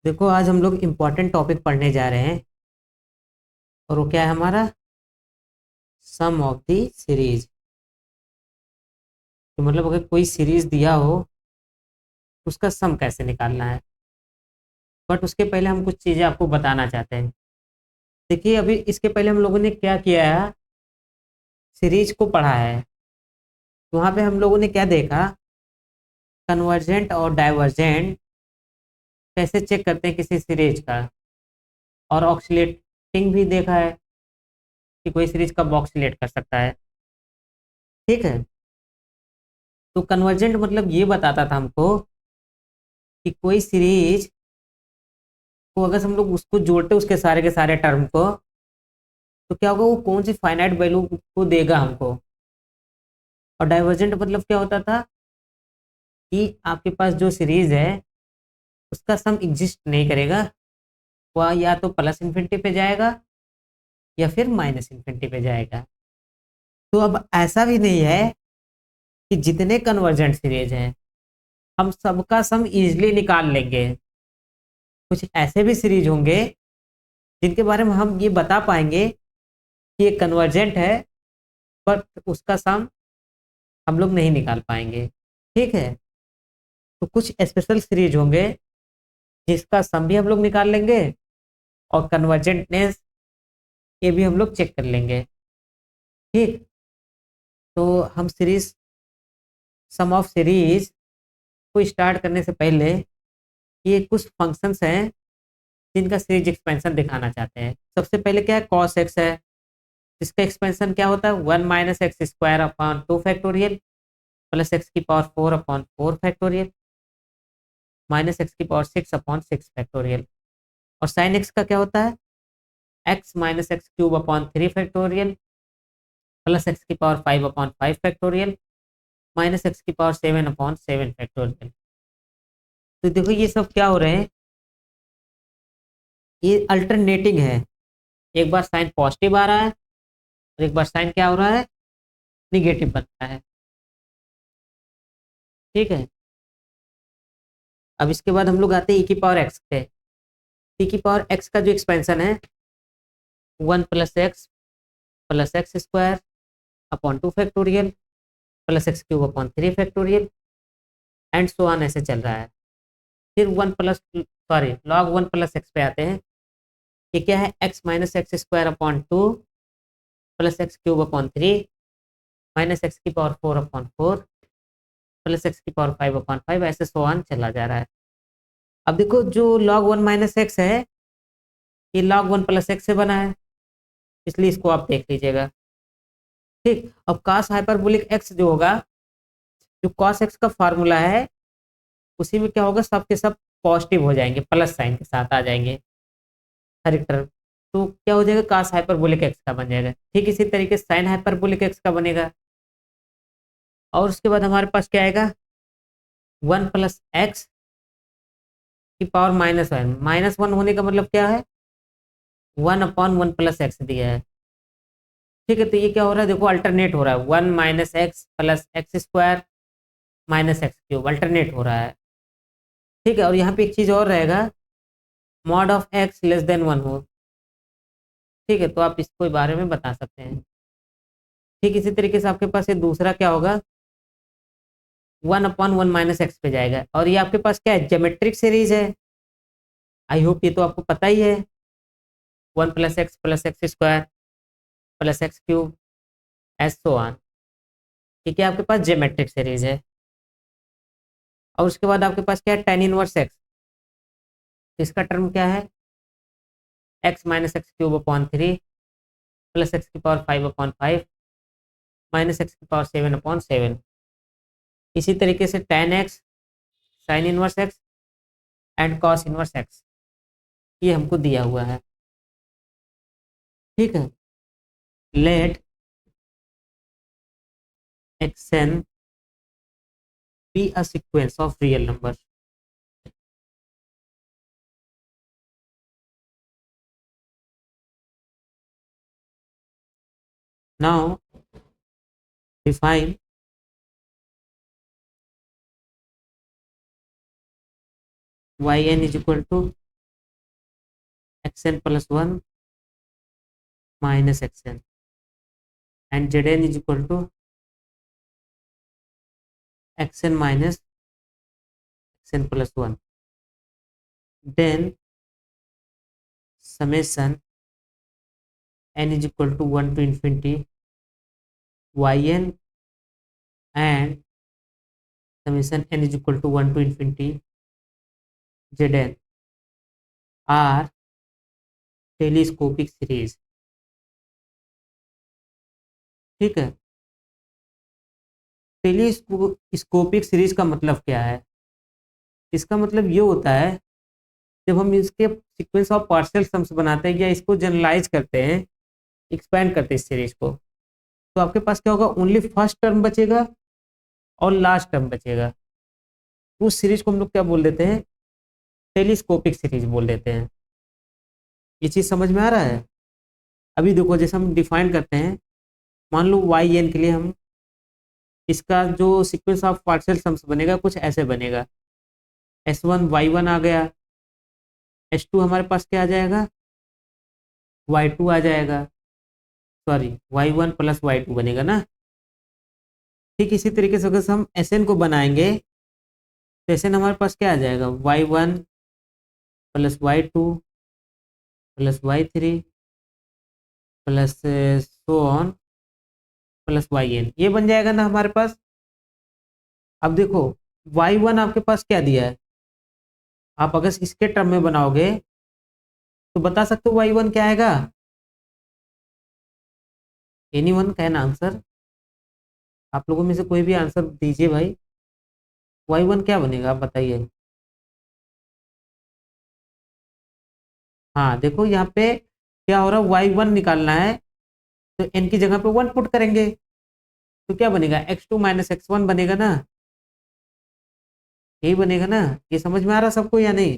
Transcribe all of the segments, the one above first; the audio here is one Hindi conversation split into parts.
देखो आज हम लोग इम्पोर्टेंट टॉपिक पढ़ने जा रहे हैं और वो क्या है हमारा सम ऑफ द सीरीज। तो मतलब अगर कोई सीरीज दिया हो तो उसका सम कैसे निकालना है। बट उसके पहले हम कुछ चीज़ें आपको बताना चाहते हैं। देखिए अभी इसके पहले हम लोगों ने क्या किया है, सीरीज को पढ़ा है। तो वहाँ पे हम लोगों ने क्या देखा, कन्वर्जेंट और डाइवर्जेंट कैसे चेक करते हैं किसी सीरीज का, और ऑक्सीलेटिंग भी देखा है कि कोई सीरीज कब ऑक्सीलेट कर सकता है। ठीक है। तो कन्वर्जेंट मतलब ये बताता था हमको कि कोई सीरीज को अगर हम लोग उसको जोड़ते उसके सारे के सारे टर्म को, तो क्या होगा, वो कौन सी फाइनाइट वैल्यू को देगा हमको। और डाइवर्जेंट मतलब क्या होता था कि आपके पास जो सीरीज है उसका सम एग्जिस्ट नहीं करेगा, वह या तो प्लस इन्फिनिटी पे जाएगा या फिर माइनस इन्फिनिटी पे जाएगा। तो अब ऐसा भी नहीं है कि जितने कन्वर्जेंट सीरीज हैं हम सबका सम इजिली निकाल लेंगे। कुछ ऐसे भी सीरीज होंगे जिनके बारे में हम ये बता पाएंगे कि ये कन्वर्जेंट है, बट उसका सम हम लोग नहीं निकाल पाएंगे। ठीक है। तो कुछ स्पेशल सीरीज होंगे जिसका सम भी हम लोग निकाल लेंगे और कन्वर्जेंटनेस ये भी हम लोग चेक कर लेंगे। ठीक। तो हम सीरीज सम ऑफ सीरीज को स्टार्ट करने से पहले ये कुछ फंक्शंस हैं जिनका सीरीज एक्सपेंशन दिखाना चाहते हैं। सबसे पहले क्या है, कॉस एक्स है, जिसका एक्सपेंशन क्या होता है 1 - x² upon 2 factorial plus x की पावर 4 अपॉन 4 फैक्टोरियल -x⁴ और साइन एक्स का क्या होता है x - x³ upon 3 factorial plus x की power 5 upon 5 factorial -x⁴ 7 upon 7 factorial. तो देखो ये सब क्या हो रहे हैं, ये अल्टरनेटिंग है। एक बार साइन पॉजिटिव आ रहा है और एक बार साइन क्या हो रहा है, निगेटिव बन रहा है। ठीक है। अब इसके बाद हम लोग आते हैं ई की पावर एक्स पे। ई की पावर एक्स का जो एक्सपेंशन है 1 + x + x² upon 2 factorial plus x³ upon 3 factorial and so on ऐसे चल रहा है। फिर log 1 + x पे आते हैं। ये क्या है, x - x² upon 2 plus x³ upon 3 -x⁴ plus x⁴ ऐसे सो ऑन चला जा रहा है। अब देखो जो log 1 - x है ये log 1 + x से बना है, इसलिए इसको आप देख लीजिएगा। ठीक। अब cos हाइपरबोलिक x जो होगा, जो cos x का फार्मूला है उसी में क्या होगा, सब के सब पॉजिटिव हो जाएंगे, प्लस साइन के साथ आ जाएंगे हर एक तरफ। तो क्या हो जाएगा, cos हाइपरबोलिक x का बन जाएगा। ठीक इसी तरीके से साइन हाइपरबोलिक x का बनेगा। और उसके बाद हमारे पास क्या आएगा, 1 + x की पावर -1। -1 होने का मतलब क्या है, 1/1 + x दिया है। ठीक है। तो ये क्या हो रहा है, देखो अल्टरनेट हो रहा है, 1 - x + x² -x³ अल्टरनेट हो रहा है। ठीक है। और यहाँ पे एक चीज और रहेगा, मॉड ऑफ x < 1 हो। ठीक है। तो आप इसको बारे में बता सकते हैं। ठीक इसी तरीके से आपके पास ये दूसरा क्या होगा, 1/1 - x पे जाएगा। और ये आपके पास क्या है, ज्योमेट्रिक सीरीज है। आई होप ये तो आपको पता ही है, 1 + x + x² plus x³ S so on. ठीक है, आपके पास ज्योमेट्रिक सीरीज है। और उसके बाद आपके पास क्या है, tan इनवर्स x। इसका टर्म क्या है, x - x³ upon 3 plus x⁵5/5 -x⁴7/7। इसी तरीके से tan x, sine inverse x and cos inverse x ये हमको दिया हुआ है। ठीक है। Let xn be a sequence of real numbers. Now define yn is equal to xn plus 1 minus xn and zn is equal to xn minus xn plus 1, then summation n is equal to 1 to infinity yn and summation n is equal to 1 to infinity zn are telescopic series. ठीक है, टेलीस्कोपिक सीरीज का मतलब क्या है? इसका मतलब ये होता है जब हम इसके सीक्वेंस ऑफ पार्शियल सम्स बनाते हैं या इसको जनरलाइज करते हैं, एक्सपेंड करते हैं इस सीरीज को, तो आपके पास क्या होगा? ओनली फर्स्ट टर्म बचेगा और लास्ट टर्म बचेगा। उस सीरीज को हम लोग क्या बोल देते हैं? टेलीस्कोपिक सीरीज बोल देते हैं। ये चीज़ समझ में आ रहा है? अभी देखो, जैसे हम डिफाइन करते हैं, मान लो वाई एन के लिए हम इसका जो सीक्वेंस ऑफ पार्शियल सम्स बनेगा कुछ ऐसे बनेगा, S1 Y1 आ गया, S2 हमारे पास क्या आ जाएगा? Y2 आ जाएगा, सॉरी Y1 प्लस Y2 बनेगा ना। ठीक इसी तरीके से अगर हम Sn को बनाएंगे तो Sn हमारे पास क्या आ जाएगा? Y1 plus Y2 plus Y3 plus so on plus Yn, ये बन जाएगा ना हमारे पास। अब देखो Y1 आपके पास क्या दिया है? आप अगर इसके टर्म में बनाओगे तो बता सकते हो Y1 क्या आएगा? Anyone can answer? आप लोगों में से कोई भी आंसर दीजिए भाई। Y1 क्या बनेगा आप बताइए। हाँ देखो यहाँ पे क्या हो रहा है, Y1 निकालना है तो n की जगह पे 1 पुट करेंगे तो क्या बनेगा? x2 माइनस x1 बनेगा ना, यही बनेगा ना। ये समझ में आ रहा सबको या नहीं?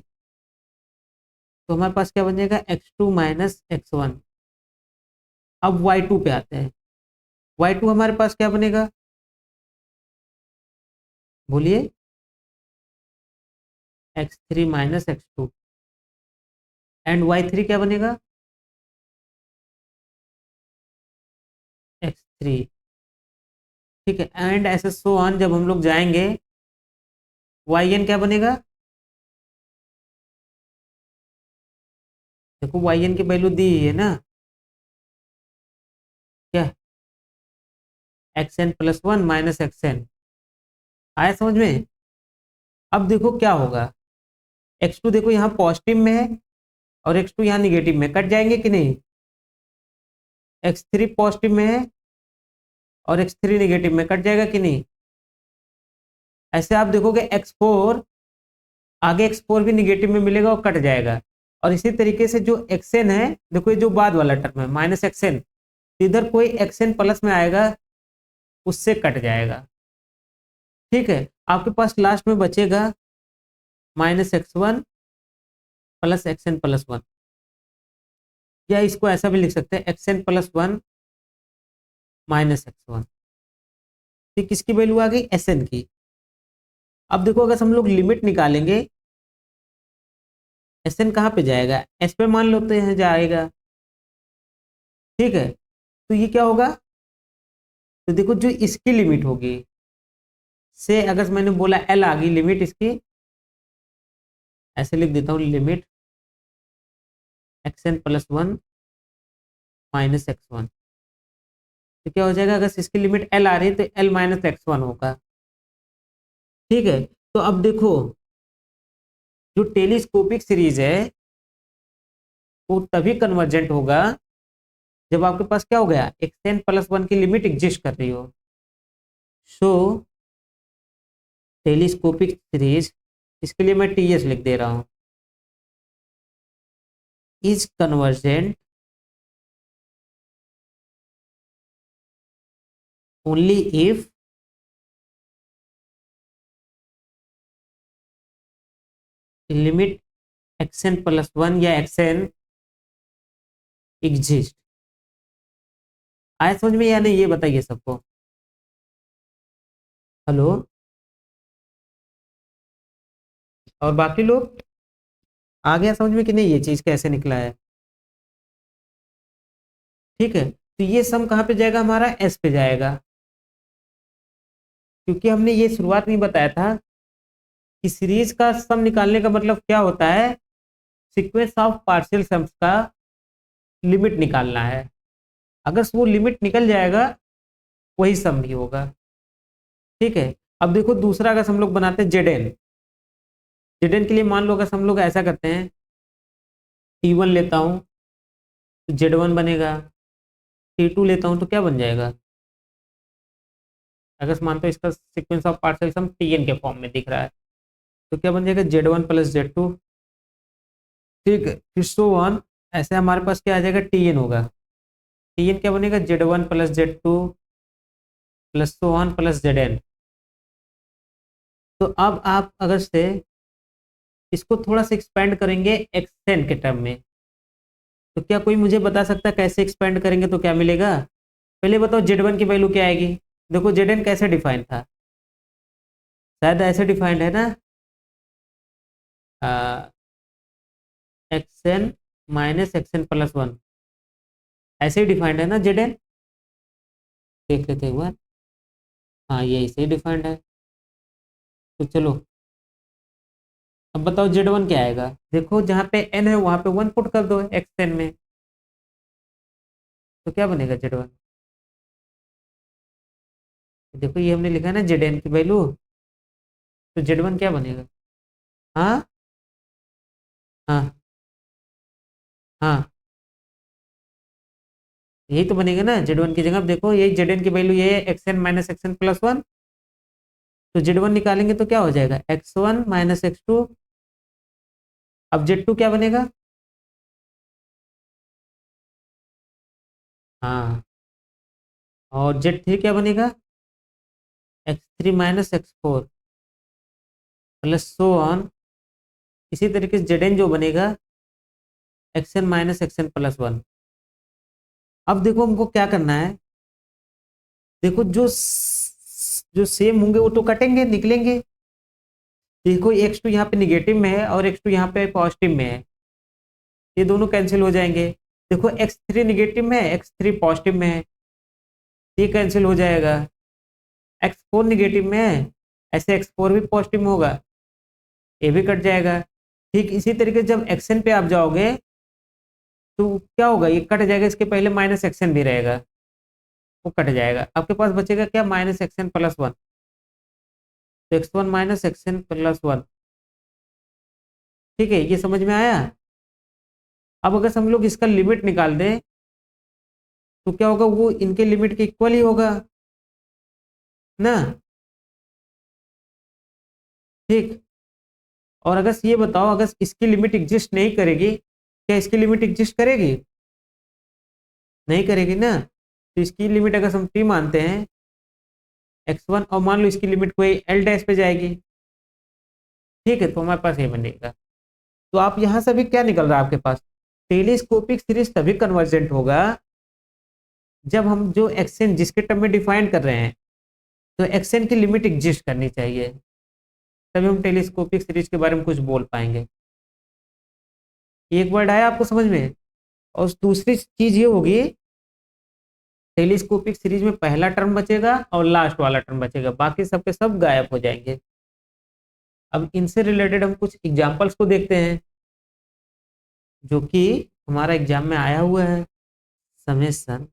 तो हमारे पास क्या बन जाएगा? x2 minus x1। अब Y2 पे आते हैं, Y2 हमारे पास क्या बनेगा? बोलिए। x3 minus x2 and Y3 क्या बनेगा? x3। ठीक है, एंड ऐसे सो ऑन जब हम लोग जाएंगे Yn क्या बनेगा? देखो Yn की वैल्यू दी है ना, क्या? xn plus 1 minus xn। आया समझ में? अब देखो क्या होगा, x2 देखो यहाँ पॉजिटिव में है और x2 यहाँ निगेटिव में, कट जाएंगे कि नहीं? x3 पॉजिटिव में है और x3 निगेटिव में, कट जाएगा कि नहीं? ऐसे आप देखोगे x4 आगे, x4 भी निगेटिव में मिलेगा और कट जाएगा। और इसी तरीके से जो xn है, देखो ये जो बाद वाला टर्म है माइनस xn, इधर कोई xn प्लस में आएगा उससे कट जाएगा। ठीक है, आपके पास लास्ट में बचेगा minus x1 plus xn plus 1, या इसको ऐसा भी लिख सकते हैं xn प्लस 1 माइनस x1। ठीक, किसकी वैल्यू आ गई? Sn की। अब देखो अगर हम लोग लिमिट निकालेंगे, Sn कहाँ पे जाएगा? S पे मान लेते हैं जाएगा। ठीक है, तो ये क्या होगा? तो देखो जो इसकी लिमिट होगी, से अगर मैंने बोला L आ गई लिमिट इसकी, ऐसे लिख देता हूँ limit xn plus 1 minus x1, तो क्या हो जाएगा? अगर इसकी लिमिट L आ रही है तो L माइनस x1 होगा। ठीक है, तो अब देखो जो टेलीस्कोपिक सीरीज है वो तभी कन्वर्जेंट होगा जब आपके पास क्या हो गया? xn प्लस 1 की लिमिट एग्जिस्ट कर रही हो। सो टेलीस्कोपिक सीरीज, इसके लिए मैं TS लिख दे रहा हूं, is convergent only if limit xn plus 1 या xn एग्जिस्ट। आया समझ में या नहीं, ये बताइए सबको। हेलो, और बाकी लोग आ गया समझ में कि नहीं ये चीज कैसे निकला है? ठीक है, तो ये सम कहाँ पे जाएगा, हमारा एस पे जाएगा, क्योंकि हमने ये शुरुआत में बताया था कि सीरीज का सम निकालने का मतलब क्या होता है, सीक्वेंस ऑफ पार्शियल सम्स का लिमिट निकालना है। अगर वो लिमिट निकल जाएगा वही सम भी होगा। ठीक है, अब देखो दूसरा अगर हम लोग बनाते हैं जेड एन के लिए, मान लो अगर हम लोग ऐसा करते हैं, T1 लेता हूँ तो Z1 बनेगा, T2 लेता हूँ तो क्या बन जाएगा, अगर मानते हो इसका sequence of partial sum Tn के फॉर्म में दिख रहा है, तो क्या बन जाएगा Z1 प्लस Z2। ठीक है, फिर सो वन, ऐसे हमारे पास क्या आ जाएगा, Tn होगा, Tn क्या बनेगा, Z1 plus Z2 plus so one plus Zn। तो अब आप अगर से इसको थोड़ा सा एक्सपेंड करेंगे एक्सटेंड के टर्म में, तो क्या कोई मुझे बता सकता है कैसे एक्सपेंड करेंगे तो क्या मिलेगा। पहले बताओ Z1 की वैल्यू क्या आएगी। देखो Zn कैसे डिफाइन था, शायद ऐसे डिफाइंड है ना, X N minus xn plus one, ऐसे ही डिफाइंड है ना Zn। देख लेते हैं एक बार, हाँ ये ऐसे ही डिफाइंड है। तो चलो अब बताओ Z1 क्या आएगा। देखो जहाँ पे n है वहाँ पे 1 पुट कर दो एक्सएन में, तो क्या बनेगा Z1। देखो ये हमने लिखा है ना Zn की वैल्यू, तो Z1 क्या बनेगा। हाँ हाँ हाँ, यही तो बनेगा ना Z1 की जगह। अब देखो यही Zn की वैल्यू ये है, X N minus xn plus one, तो Z1 निकालेंगे तो क्या हो जाएगा, x1 माइनस x2। अब Z2 क्या बनेगा, हाँ, और Z3 क्या बनेगा, x3 minus x4 plus so on. इसी तरीके से Zn जो बनेगा xn minus xn plus one. अब देखो हमको क्या करना है, देखो जो सेम होंगे वो तो कटेंगे निकलेंगे। देखो x2 यहाँ पे निगेटिव में है और x2 यहाँ पे पॉजिटिव में है, ये दोनों कैंसिल हो जाएंगे। देखो x3 निगेटिव में है, x3 पॉजिटिव में है, ये कैंसिल हो जाएगा। x4 निगेटिव में है, ऐसे x4 भी पॉजिटिव में होगा, ये भी कट जाएगा। ठीक इसी तरीके से जब xn पे आप जाओगे तो क्या होगा, ये कट जाएगा, इसके पहले माइनस एक्सएन भी रहेगा, वो कट जाएगा, आपके पास बचेगा क्या, माइनस एक्सएन प्लस वन। तो x1 minus xn plus one. ठीक है, ये समझ में आया। अब अगर हम लोग इसका लिमिट निकाल दें तो क्या होगा, वो इनके लिमिट के इक्वल ही होगा ना। ठीक, और अगर ये बताओ अगर इसकी लिमिट एग्जिस्ट नहीं करेगी, क्या इसकी लिमिट एग्जिस्ट करेगी, नहीं करेगी ना। तो इसकी लिमिट अगर हम t मानते हैं x1, और मान लो इसकी लिमिट कोई l डैश पे जाएगी, ठीक है, तो हमारे पास ये बनेगा। तो आप यहाँ से भी क्या निकल रहा है आपके पास, टेलीस्कोपिक सीरीज तभी कन्वर्जेंट होगा जब हम जो एक्सएन जिसके टर्म में डिफाइन कर रहे हैं, तो एक्सएन की लिमिट एग्जिस्ट करनी चाहिए, तभी हम टेलीस्कोपिक सीरीज के बारे में कुछ बोल पाएंगे। एक वर्ड आया आपको समझ में। और दूसरी चीज ये होगी, टेलीस्कोपिक सीरीज में पहला टर्म बचेगा और लास्ट वाला टर्म बचेगा, बाकी सबके सब गायब हो जाएंगे। अब इनसे रिलेटेड हम कुछ एग्जांपल्स को देखते हैं जो कि हमारा एग्जाम में आया हुआ है। Summation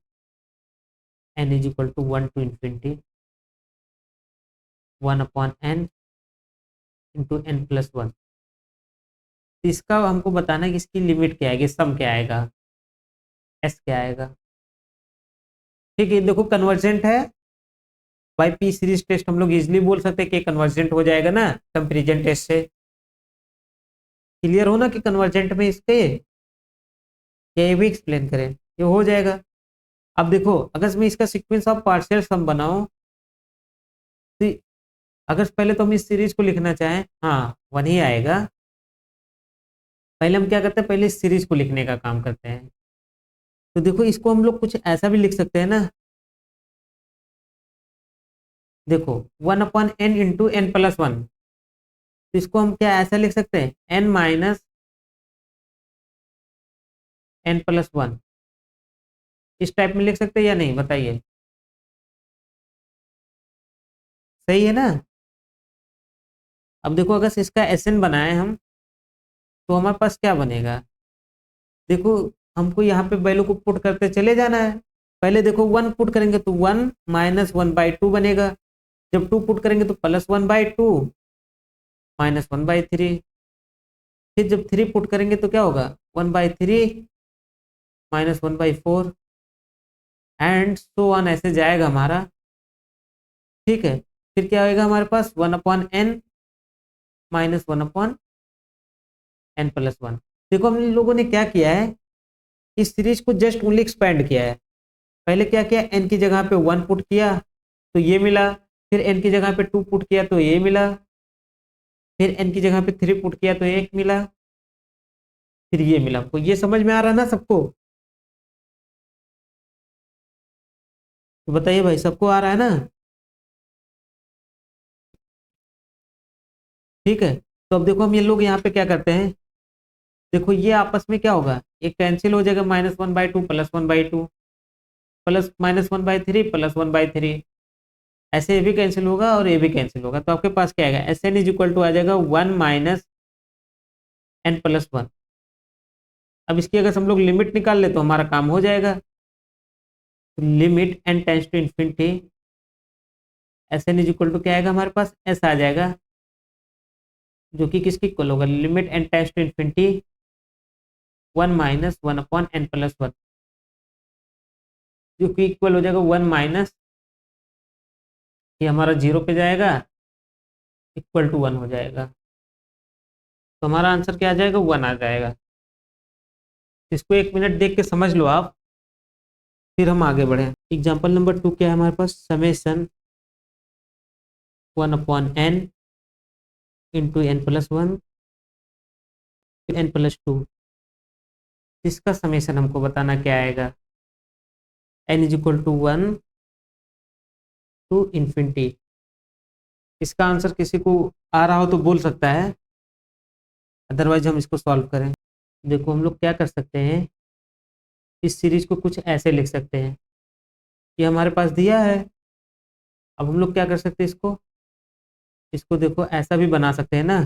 n is equal to 1 to infinity 1 upon n into n plus one. इसका हमको बताना है कि इसकी लिमिट क्या आएगी, सम क्या आएगा, s क्या आएगा। ठीक है, देखो कन्वर्जेंट है, बाई पी सीरीज टेस्ट हम लोग इजिली बोल सकते हैं कि कन्वर्जेंट हो जाएगा ना कंपेरिजन टेस्ट से। क्लियर हो ना कि कन्वर्जेंट में इसके, ये भी एक्सप्लेन करें, ये हो जाएगा। अब देखो अगर मैं इसका सीक्वेंस ऑफ पार्शियल सम बनाऊं, तो अगर पहले तो हम इस सीरीज को लिखना चाहें, हाँ वन ही आएगा। पहले हम क्या करते हैं, पहले इस सीरीज को लिखने का काम करते हैं। तो देखो इसको हम लोग कुछ ऐसा भी लिख सकते हैं ना, देखो 1 upon n into n plus one, तो इसको हम क्या ऐसा लिख सकते हैं, n minus n plus one. इस टाइप में लिख सकते हैं या नहीं, बताइए। सही है ना। अब देखो अगर इसका एसएन बनाए हम, तो हमारे पास क्या बनेगा। देखो हमको यहाँ पे वैल्यू को पुट करते चले जाना है। पहले देखो 1 पुट करेंगे तो 1 माइनस 1/2 बनेगा। जब 2 पुट करेंगे तो +1/2 -1/3। फिर जब 3 पुट करेंगे तो क्या होगा, 1/3 -1/4 एंड सो ऑन, ऐसे जाएगा हमारा। ठीक है। फिर क्या होगा हमारे पास 1/n -1/n+1। देखो हम लोगों ने क्या किया है, इस सीरीज को जस्ट ओनली एक्सपेंड किया है। पहले क्या किया, n की जगह पे 1 पुट किया तो ये मिला। फिर n की जगह पे 2 पुट किया तो ये मिला। फिर n की जगह पे 3 पुट किया तो 1 मिला। फिर ये मिला। आपको ये समझ में आ रहा है ना सबको। तो बताइए भाई, सबको आ रहा है ना। ठीक है। तो अब देखो हम ये लोग यहाँ पे क्या करते हैं। देखो ये आपस में क्या होगा, ये कैंसिल हो जाएगा, -1/2 +1/2 प्लस -1/3 +1/3। ऐसे ये भी कैंसिल होगा और ये भी कैंसिल होगा, तो आपके पास क्या आएगा, Sn = आ जाएगा 1 -n+1। अब इसकी अगर हम लोग लिमिट निकाल ले तो हमारा काम हो जाएगा। Limit n tends to infinity, Sn = क्या आएगा हमारे पास, s आ जाएगा, जो कि किसकी इक्वल होगा, limit n tends to infinity 1 -1/n+1, जो कि इक्वल हो जाएगा 1 माइनस, ये हमारा 0 पे जाएगा, इक्वल टू 1 हो जाएगा। तो हमारा आंसर क्या आ जाएगा, 1 आ जाएगा। इसको 1 मिनट देख के समझ लो आप, फिर हम आगे बढ़े। एग्जाम्पल नंबर 2 क्या है हमारे पास, summation 1/n into n+1 n+2। इसका समेसन हमको बताना क्या आएगा, n = 1 टू इन्फिनिटी। इसका आंसर किसी को आ रहा हो तो बोल सकता है, अदरवाइज हम इसको सॉल्व करें। देखो हम लोग क्या कर सकते हैं, इस सीरीज को कुछ ऐसे लिख सकते हैं, ये हमारे पास दिया है। अब हम लोग क्या कर सकते हैं, इसको इसको देखो ऐसा भी बना सकते हैं ना।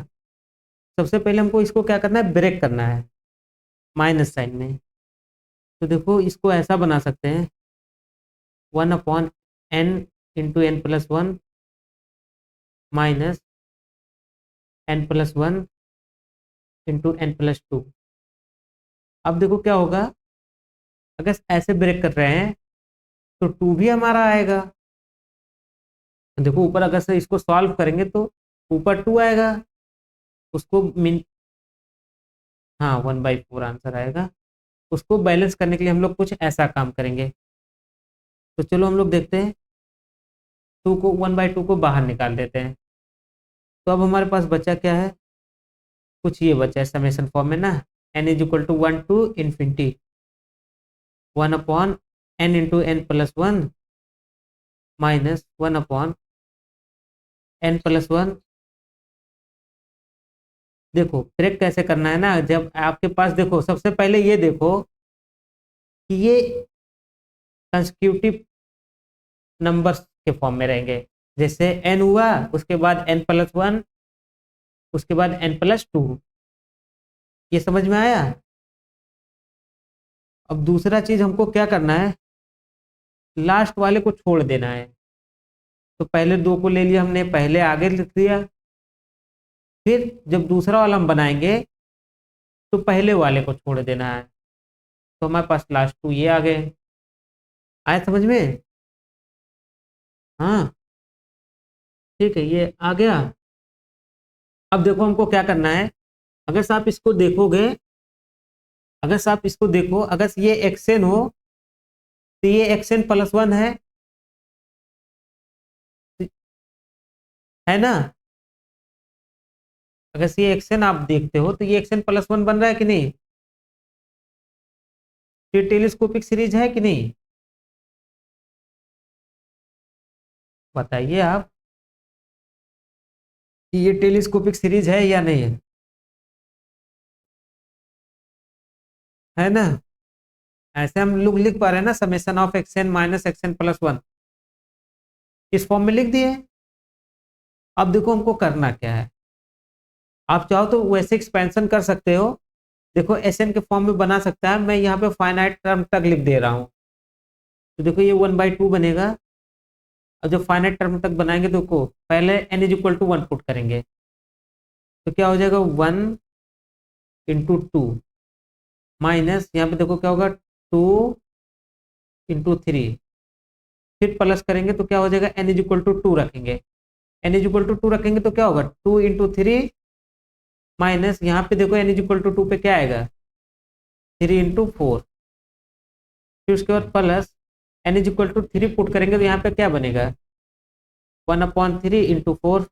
सबसे पहले हमको इसको क्या करना है, ब्रेक करना है माइनस साइन में। तो देखो इसको ऐसा बना सकते हैं, 1/n into n+1 minus n+1 into n+2। अब देखो क्या होगा, अगर ऐसे ब्रेक कर रहे हैं तो 2 भी हमारा आएगा। देखो ऊपर अगर से इसको सॉल्व करेंगे तो ऊपर 2 आएगा, उसको मिन हाँ 1/4 आंसर आएगा। उसको बैलेंस करने के लिए हम लोग कुछ ऐसा काम करेंगे। तो चलो हम लोग देखते हैं, 1/2 को बाहर निकाल देते हैं। तो अब हमारे पास बचा क्या है, कुछ ये बचा है समेशन फॉर्म में ना, n = 1 to infinity 1/n into n+1 minus 1/n+1। देखो ब्रेक कैसे करना है ना, जब आपके पास देखो सबसे पहले ये देखो कि ये कंसेक्यूटिव नंबर्स के फॉर्म में रहेंगे। जैसे n हुआ, उसके बाद n+1, उसके बाद n+2। ये समझ में आया। अब दूसरा चीज हमको क्या करना है, लास्ट वाले को छोड़ देना है। तो पहले 2 को ले लिया हमने, पहले आगे लिख दिया। फिर जब दूसरा वाला हम बनाएंगे तो पहले वाले को छोड़ देना है। तो हमारे पास लास्ट 2 ये आ गए। आए समझ में। हाँ ठीक है, ये आ गया। अब देखो हमको क्या करना है, अगर से आप इसको देखोगे, अगर से आप इसको देखो, अगर ये xn हो तो ये xn+1 है ना। अगर से ये xn आप देखते हो तो ये xn+1 बन रहा है कि नहीं। ये टेलीस्कोपिक सीरीज है कि नहीं, बताइए आप कि ये टेलीस्कोपिक सीरीज है या नहीं है ना। ऐसे हम लोग लिख पा रहे हैं ना, summation of x n minus x n plus one, इस फॉर्म में लिख दिए। अब देखो हमको करना क्या है, आप चाहो तो वैसे एक्सपेंशन कर सकते हो, देखो एस एन के फॉर्म में बना सकता है, मैं यहाँ पे फाइनाइट टर्म तक लिख दे रहा हूँ। तो देखो ये 1/2 बनेगा, और जब फाइनाइट टर्म तक बनाएंगे तो को पहले n is equal to 1 put करेंगे, तो क्या हो जाएगा 1 × 2 माइनस यहाँ पे देखो क्या होगा 2 × 3, फिर प्लस करेंगे तो क्या हो जाएगा n इज इक्वल टू 2 रखेंगे, n इज इक्वल टू 2 रखेंगे तो क्या होगा 2 × 3 माइनस यहाँ पे देखो n इज इक्वल टू 2 पे क्या आएगा 3 × 4, फिर उसके बाद plus n is equal to 3 put करेंगे तो यहाँ पे क्या बनेगा 1/3 × 4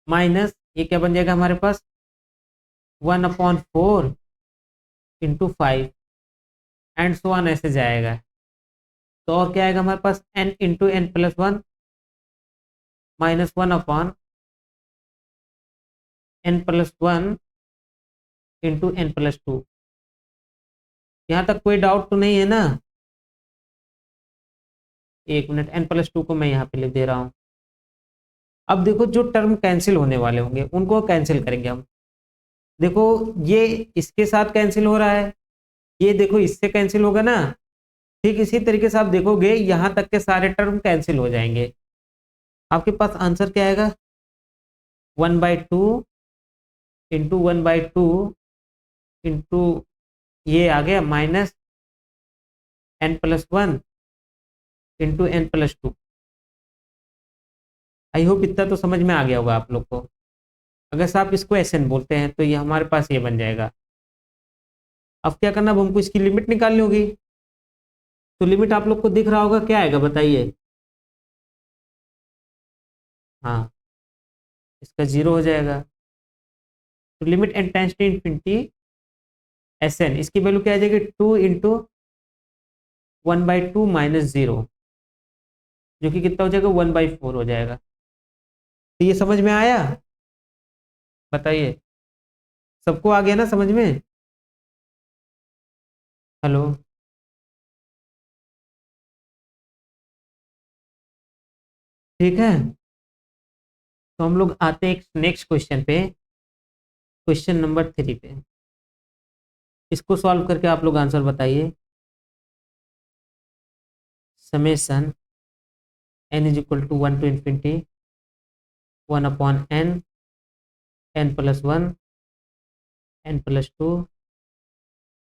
माइनस ये क्या बन जाएगा हमारे पास 1/4 × 5 एंड सो ऑन ऐसे जाएगा। तो और क्या आएगा हमारे पास n × n+1 minus 1/n+1 × n+2। यहाँ तक कोई डाउट तो नहीं है ना? एक मिनट, n+2 को मैं यहाँ पे लिख दे रहा हूँ। अब देखो जो टर्म कैंसिल होने वाले होंगे उनको कैंसिल करेंगे हम। देखो ये इसके साथ कैंसिल हो रहा है, ये देखो इससे कैंसिल होगा ना, ठीक इसी तरीके से आप देखोगे यहाँ तक के सारे टर्म कैंसिल हो जाएंगे। आपके पास आंसर क्या आएगा 1/2 × 1/2 इंटू ये आ गया minus n+1 × n+2। I hope इतना तो समझ में आ गया होगा आप लोग को। अगर आप इसको एसएन बोलते हैं तो ये हमारे पास ये बन जाएगा। अब क्या करना, अब हमको इसकी लिमिट निकालनी होगी, तो लिमिट आप लोग को दिख रहा होगा, क्या आएगा बताइए। हाँ, इसका 0 हो जाएगा। तो limit n tends to infinity s n, इसकी वैल्यू क्या आ जाएगी 2 × 1/2 माइनस 0, जो कि कितना हो जाएगा 1/4 हो जाएगा। तो ये समझ में आया, बताइए सबको आ गया ना समझ में? हेलो, ठीक है। तो हम लोग आते हैं नेक्स्ट क्वेश्चन पे, क्वेश्चन नंबर 3 पे। इसको सॉल्व करके आप लोग आंसर बताइए। Summation n is equal to 1 to infinity 1/n n+1 n+2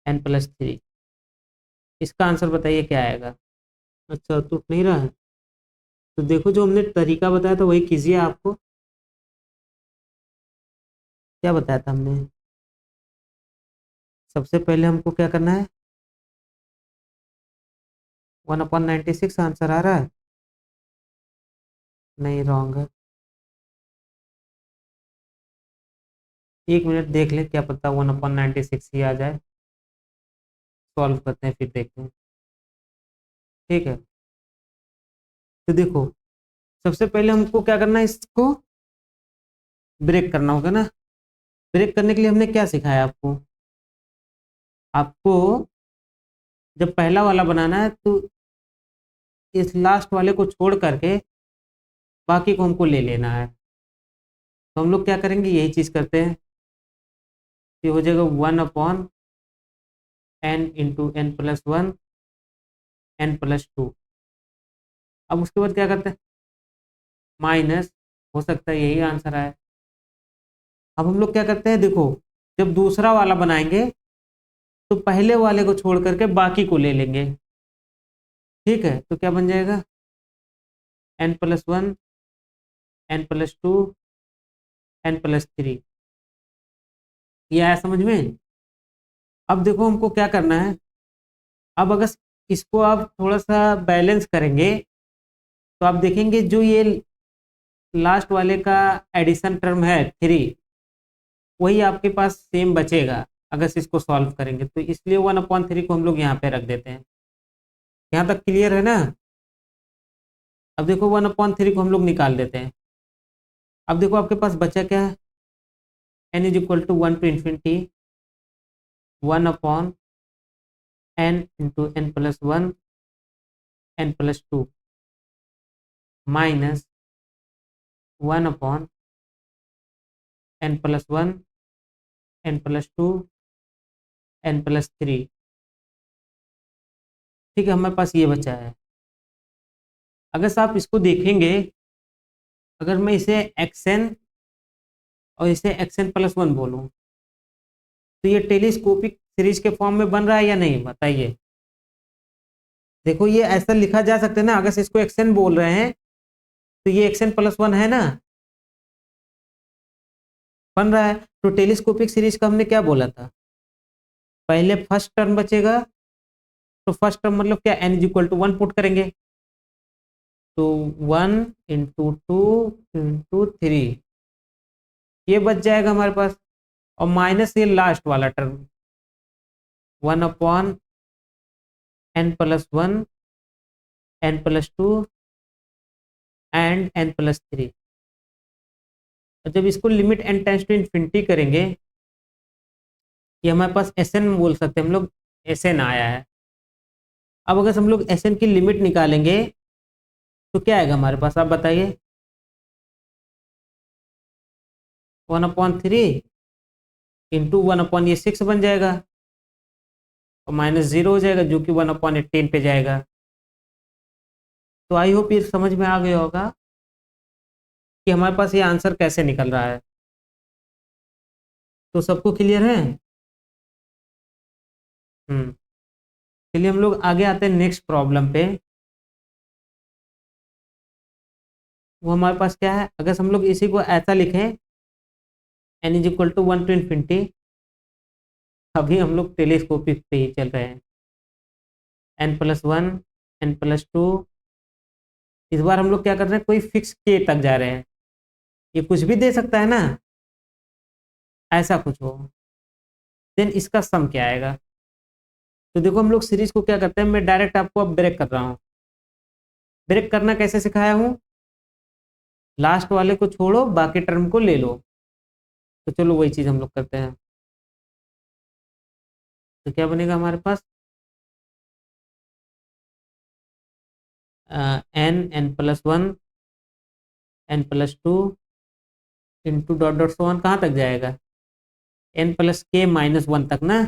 n+3, इसका आंसर बताइए क्या आएगा। अच्छा, टूट नहीं रहा है, तो देखो जो हमने तरीका बताया था वही कीजिए। आपको क्या बताया था हमने, सबसे पहले हमको क्या करना है 1/96 आंसर आ रहा है, नहीं रॉन्ग है। एक मिनट देख ले, क्या पता 1/96 ही आ जाए। सॉल्व करते हैं फिर देखते हैं, ठीक है। तो देखो सबसे पहले हमको क्या करना है, इसको ब्रेक करना होगा ना। ब्रेक करने के लिए हमने क्या सिखाया आपको, आपको जब पहला वाला बनाना है तो इस लास्ट वाले को छोड़ करके बाकी को हमको ले लेना है। तो हम लोग क्या करेंगे, यही चीज़ करते हैं। ये हो जाएगा 1/n × n+1 n+2। अब उसके बाद क्या करते हैं माइनस, हो सकता है यही आंसर आए। अब हम लोग क्या करते हैं, देखो जब दूसरा वाला बनाएंगे तो पहले वाले को छोड़ करके बाकी को ले लेंगे, ठीक है। तो क्या बन जाएगा n+1 n+2 n+3, ये आया समझ में। अब देखो हमको क्या करना है, अब अगर इसको आप थोड़ा सा बैलेंस करेंगे तो आप देखेंगे जो ये लास्ट वाले का एडिशन टर्म है 3, वही आपके पास सेम बचेगा अगर से इसको सॉल्व करेंगे। तो इसलिए 1/3 को हम लोग यहाँ पे रख देते हैं। यहाँ तक क्लियर है ना? अब देखो 1/3 को हम लोग निकाल देते हैं। अब देखो आपके पास बचा क्या है, n is equal to 1 to infinity 1/n n into n plus one n plus two minus one upon n plus one n plus two n plus three. ठीक है, हमारे पास ये बचा है। अगर से आप इसको देखेंगे, अगर मैं इसे एक्स एन और इसे एक्स एन प्लस वन बोलूँ तो ये टेलीस्कोपिक सीरीज के फॉर्म में बन रहा है या नहीं, बताइए। देखो ये ऐसा लिखा जा सकता है ना, अगर से इसको एक्स एन बोल रहे हैं तो ये एक्स एन प्लस वन है ना, बन रहा है। तो टेलीस्कोपिक सीरीज का हमने क्या बोला था, पहले फर्स्ट टर्म बचेगा, तो फर्स्ट टर्म मतलब क्या, n is equal to one put करेंगे, तो one into two into three, ये बच जाएगा हमारे पास, और माइनस ये लास्ट वाला term one upon n plus one n plus two and n plus three. जब इसको limit n tends to infinity करेंगे, ये हमारे पास एस एन बोल सकते हैं हम लोग, एस एन आया है। अब अगर हम लोग एस एन की लिमिट निकालेंगे तो क्या आएगा हमारे पास, आप बताइए। One upon three into one upon ये सिक्स बन जाएगा, और माइनस जीरो हो जाएगा जो कि वन अपॉन एटीन पे जाएगा। तो आई होप ये समझ में आ गया होगा कि हमारे पास ये आंसर कैसे निकल रहा है। तो सबको क्लियर है? चलिए हम लोग आगे आते हैं नेक्स्ट प्रॉब्लम पे। वो हमारे पास क्या है, अगर हम लोग इसी को ऐसा लिखें n is equal to one to infinity, अभी हम लोग टेलीस्कोपिक पे ही चल रहे हैं, n plus one n plus two, इस बार हम लोग क्या कर रहे हैं, कोई फिक्स के तक जा रहे हैं, ये कुछ भी दे सकता है ना, ऐसा कुछ हो, देन इसका सम क्या आएगा। तो देखो हम लोग सीरीज को क्या करते हैं, मैं डायरेक्ट आपको अब ब्रेक कर रहा हूँ। ब्रेक करना कैसे सिखाया हूँ, लास्ट वाले को छोड़ो बाकी टर्म को ले लो। तो चलो वही चीज़ हम लोग करते हैं। तो क्या बनेगा हमारे पास, n n plus one n plus two into dot dot so on, कहाँ तक जाएगा, n plus k minus one तक ना,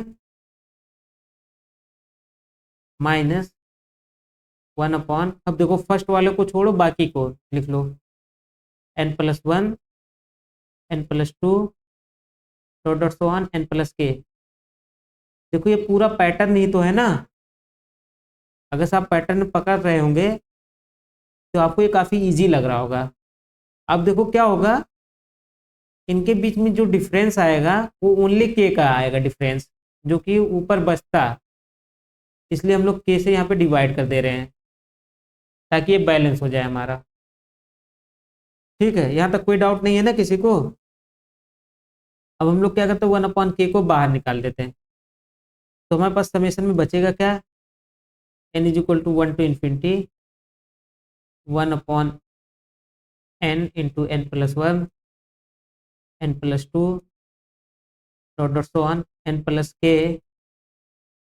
माइनस वन अपॉन, अब देखो फर्स्ट वाले को छोड़ो बाकी को लिख लो, n plus one n plus two dot dot so on n plus k. देखो ये पूरा पैटर्न ही तो है ना, अगर से आप पैटर्न पकड़ रहे होंगे तो आपको ये काफ़ी इजी लग रहा होगा। अब देखो क्या होगा, इनके बीच में जो डिफरेंस आएगा वो ओनली के का आएगा डिफरेंस, जो कि ऊपर बचता, इसलिए हम लोग के से यहाँ पे डिवाइड कर दे रहे हैं ताकि ये बैलेंस हो जाए हमारा। ठीक है, यहाँ तक कोई डाउट नहीं है ना किसी को। अब हम लोग क्या करते हैं, वन अपॉन के को बाहर निकाल देते हैं, तो हमारे पास समेशन में बचेगा क्या, n is equal to one to infinity one upon n into n plus one n plus two dot dot so on n plus k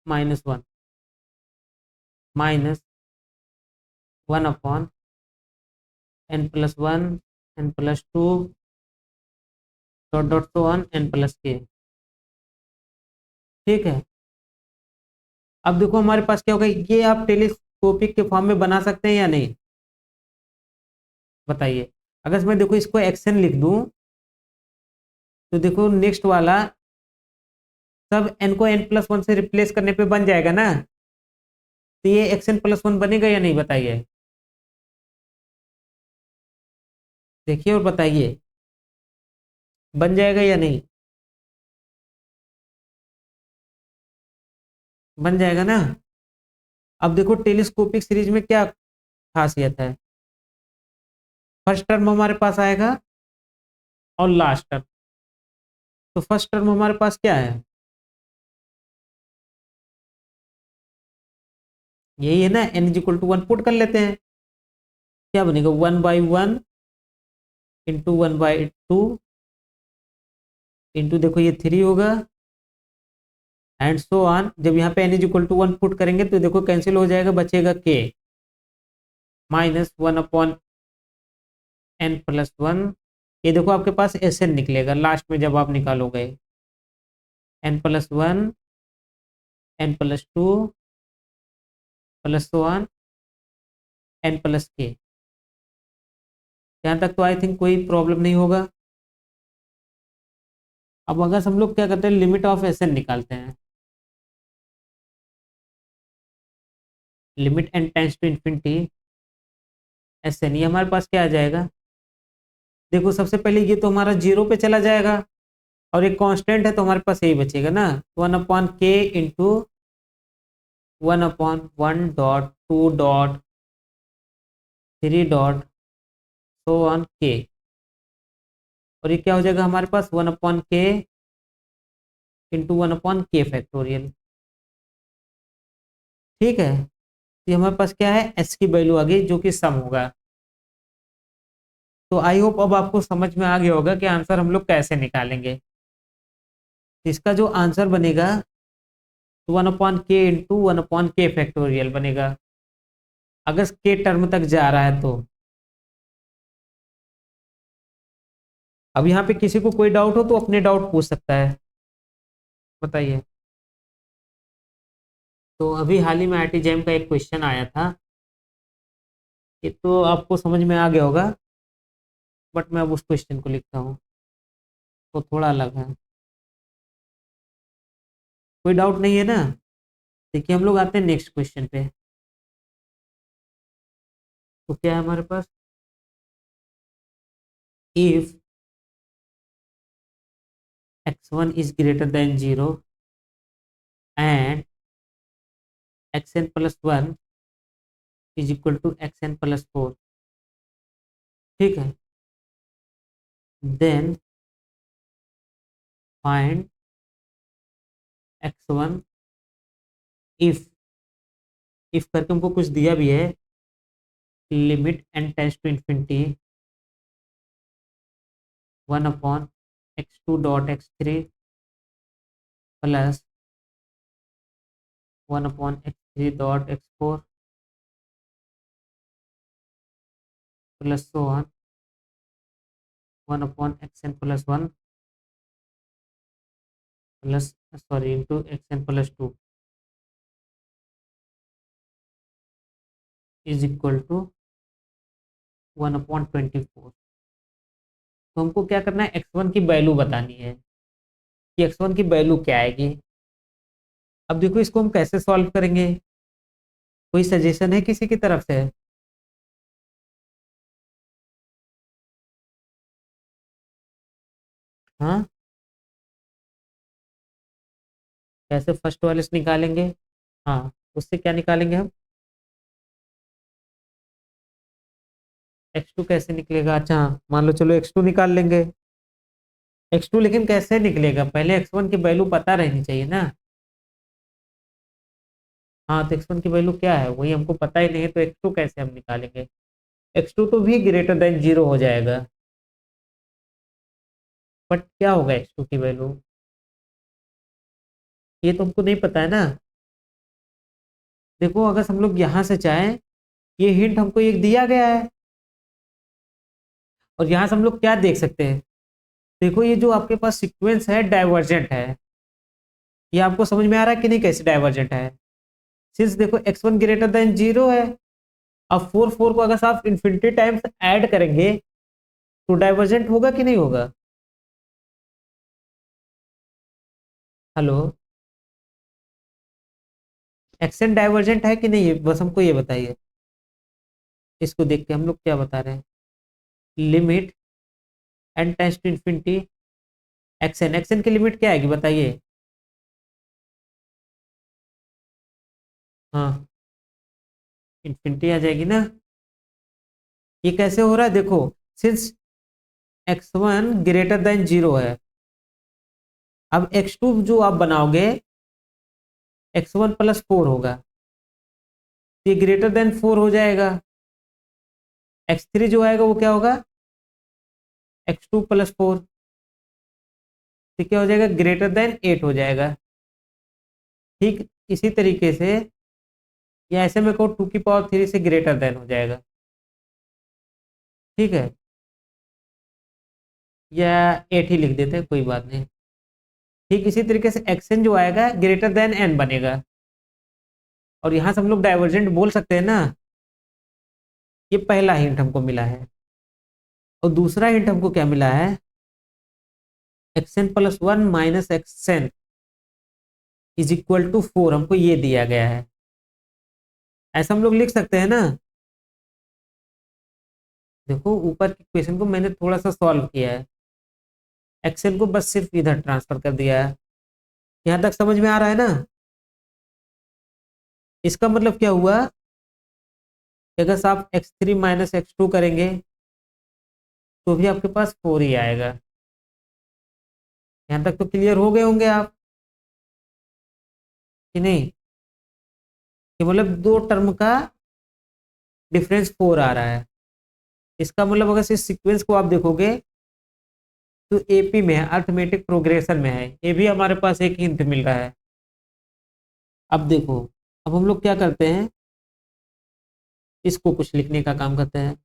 minus one minus one upon n plus one n plus two dot dot so on n plus k. ठीक है, अब देखो हमारे पास क्या होगा, ये आप टेलीस्कोपिक के फॉर्म में बना सकते हैं या नहीं, बताइए। अगर मैं देखो इसको एक्शन लिख दूं तो देखो नेक्स्ट वाला सब एन को एन प्लस वन से रिप्लेस करने पे बन जाएगा ना, तो ये एक्स एन प्लस वन बनेगा या नहीं, बताइए। देखिए और बताइए, बन जाएगा या नहीं, बन जाएगा ना। अब देखो टेलीस्कोपिक सीरीज में क्या खासियत है, फर्स्ट टर्म हमारे पास आएगा और लास्ट टर्म। तो फर्स्ट टर्म हमारे पास क्या है, यही है ना, n is equal to one put कर लेते हैं, क्या बनेगा, one by one into one by two into देखो ये थ्री होगा एंड सो ऑन। जब यहाँ पे n is equal to 1 put करेंगे तो देखो कैंसिल हो जाएगा, बचेगा k माइनस 1/n+1। ये देखो आपके पास Sn निकलेगा लास्ट में जब आप निकालोगे, n+1 n+2 plus so on n+k। यहाँ तक तो आई थिंक कोई प्रॉब्लम नहीं होगा। अब अगर हम लोग क्या करते हैं, लिमिट ऑफ Sn निकालते हैं। Limit n tends to infinity Sn, ये हमारे पास क्या आ जाएगा, देखो सबसे पहले ये तो हमारा जीरो पे चला जाएगा और एक कांस्टेंट है तो हमारे पास यही बचेगा ना, 1/k into 1/1.2.3 so on k। और ये क्या हो जाएगा हमारे पास 1/k इंटू 1/k फैक्टोरियल। ठीक है, तो हमारे पास क्या है, s की वैल्यू आ गई जो कि सम होगा। तो आई होप अब आपको समझ में आ गया होगा कि आंसर हम लोग कैसे निकालेंगे। इसका जो आंसर बनेगा 1/k इंटू 1/k फैक्टोरियल बनेगा, अगर के टर्म तक जा रहा है तो। अब यहाँ पे किसी को कोई डाउट हो तो अपने डाउट पूछ सकता है, बताइए। तो अभी हाल ही में आईआईटी जैम का एक क्वेश्चन आया था, ये तो आपको समझ में आ गया होगा, बट मैं अब उस क्वेश्चन को लिखता हूँ तो थोड़ा अलग है। कोई डाउट नहीं है ना? देखिए हम लोग आते हैं नेक्स्ट क्वेश्चन पे। तो क्या है हमारे पास, if x1 is greater than 0 and xn+1 is equal to xn+4, ठीक है, देन फाइंड x1 इफ करके हमको कुछ दिया भी है, limit n tends to infinity 1/x2.x3 plus 1/x3.x4 plus so on 1/xn+1 plus sorry into xn+2 is equal to 1/24। तो हमको क्या करना है, x1 की वैल्यू बतानी है कि x1 की वैल्यू क्या आएगी। अब देखो इसको हम कैसे सॉल्व करेंगे, कोई सजेशन है किसी की तरफ से? हाँ, कैसे फर्स्ट वाले से निकालेंगे? हाँ, उससे क्या निकालेंगे हम, x2 कैसे निकलेगा? अच्छा मान लो चलो x2 निकाल लेंगे, x2 लेकिन कैसे निकलेगा, पहले x1 की वैल्यू पता रहनी चाहिए ना। हाँ, तो x1 की वैल्यू क्या है वही हमको पता ही नहीं है, तो x2 कैसे हम निकालेंगे? x2 तो भी ग्रेटर देन 0 हो जाएगा, बट क्या होगा x2 की वैल्यू, ये तो हमको नहीं पता है ना। देखो अगर हम लोग यहाँ से चाहें, ये हिंट हमको एक दिया गया है और यहाँ से हम लोग क्या देख सकते हैं, देखो ये जो आपके पास सीक्वेंस है डाइवर्जेंट है, ये आपको समझ में आ रहा है कि नहीं कैसे डाइवर्जेंट है? सिंस देखो x1 ग्रेटर देन 0 है, अब 4 को अगर आप इन्फिनिटी टाइम्स ऐड करेंगे तो डाइवर्जेंट होगा कि नहीं होगा? हेलो, एक्शन डाइवर्जेंट है कि नहीं है? बस हमको ये बताइए। इसको देख के हम लोग क्या बता रहे हैं, limit n tends to infinity action की लिमिट क्या आएगी बताइए? हाँ, इन्फिनिटी आ जाएगी ना। ये कैसे हो रहा है देखो, सिंस x1 ग्रेटर देन 0 है, अब x2 जो आप बनाओगे x1+4 होगा, ये ग्रेटर देन 4 हो जाएगा, x3 जो आएगा वो क्या होगा, x2+4, तो क्या हो जाएगा, ग्रेटर देन 8 हो जाएगा। ठीक इसी तरीके से, या ऐसे में को 2 की पावर 3 से ग्रेटर देन हो जाएगा, ठीक है, या 8 ही लिख देते हैं, कोई बात नहीं। ठीक इसी तरीके से एक्सएन जो आएगा ग्रेटर देन एन बनेगा, और यहाँ से हम लोग डाइवर्जेंट बोल सकते हैं ना। ये पहला हिंट हमको मिला है। और दूसरा हिंट हमको क्या मिला है, xn+1 minus xn is equal to 4, हमको ये दिया गया है। ऐसा हम लोग लिख सकते हैं ना। देखो ऊपर के क्वेश्चन को मैंने थोड़ा सा सॉल्व किया है, एक्सेल को बस सिर्फ इधर ट्रांसफर कर दिया है। यहाँ तक समझ में आ रहा है ना। इसका मतलब क्या हुआ, अगर आप x3 माइनस x2 करेंगे तो भी आपके पास 4 ही आएगा। यहाँ तक तो क्लियर हो गए होंगे आप, कि नहीं, कि मतलब दो टर्म का डिफरेंस 4 आ रहा है। इसका मतलब अगर इस सीक्वेंस को आप देखोगे तो एपी में है, अर्थमेटिक प्रोग्रेशन में है। ये भी हमारे पास एक हिंट मिल रहा है। अब देखो, अब हम लोग क्या करते हैं, इसको कुछ लिखने का काम करते हैं।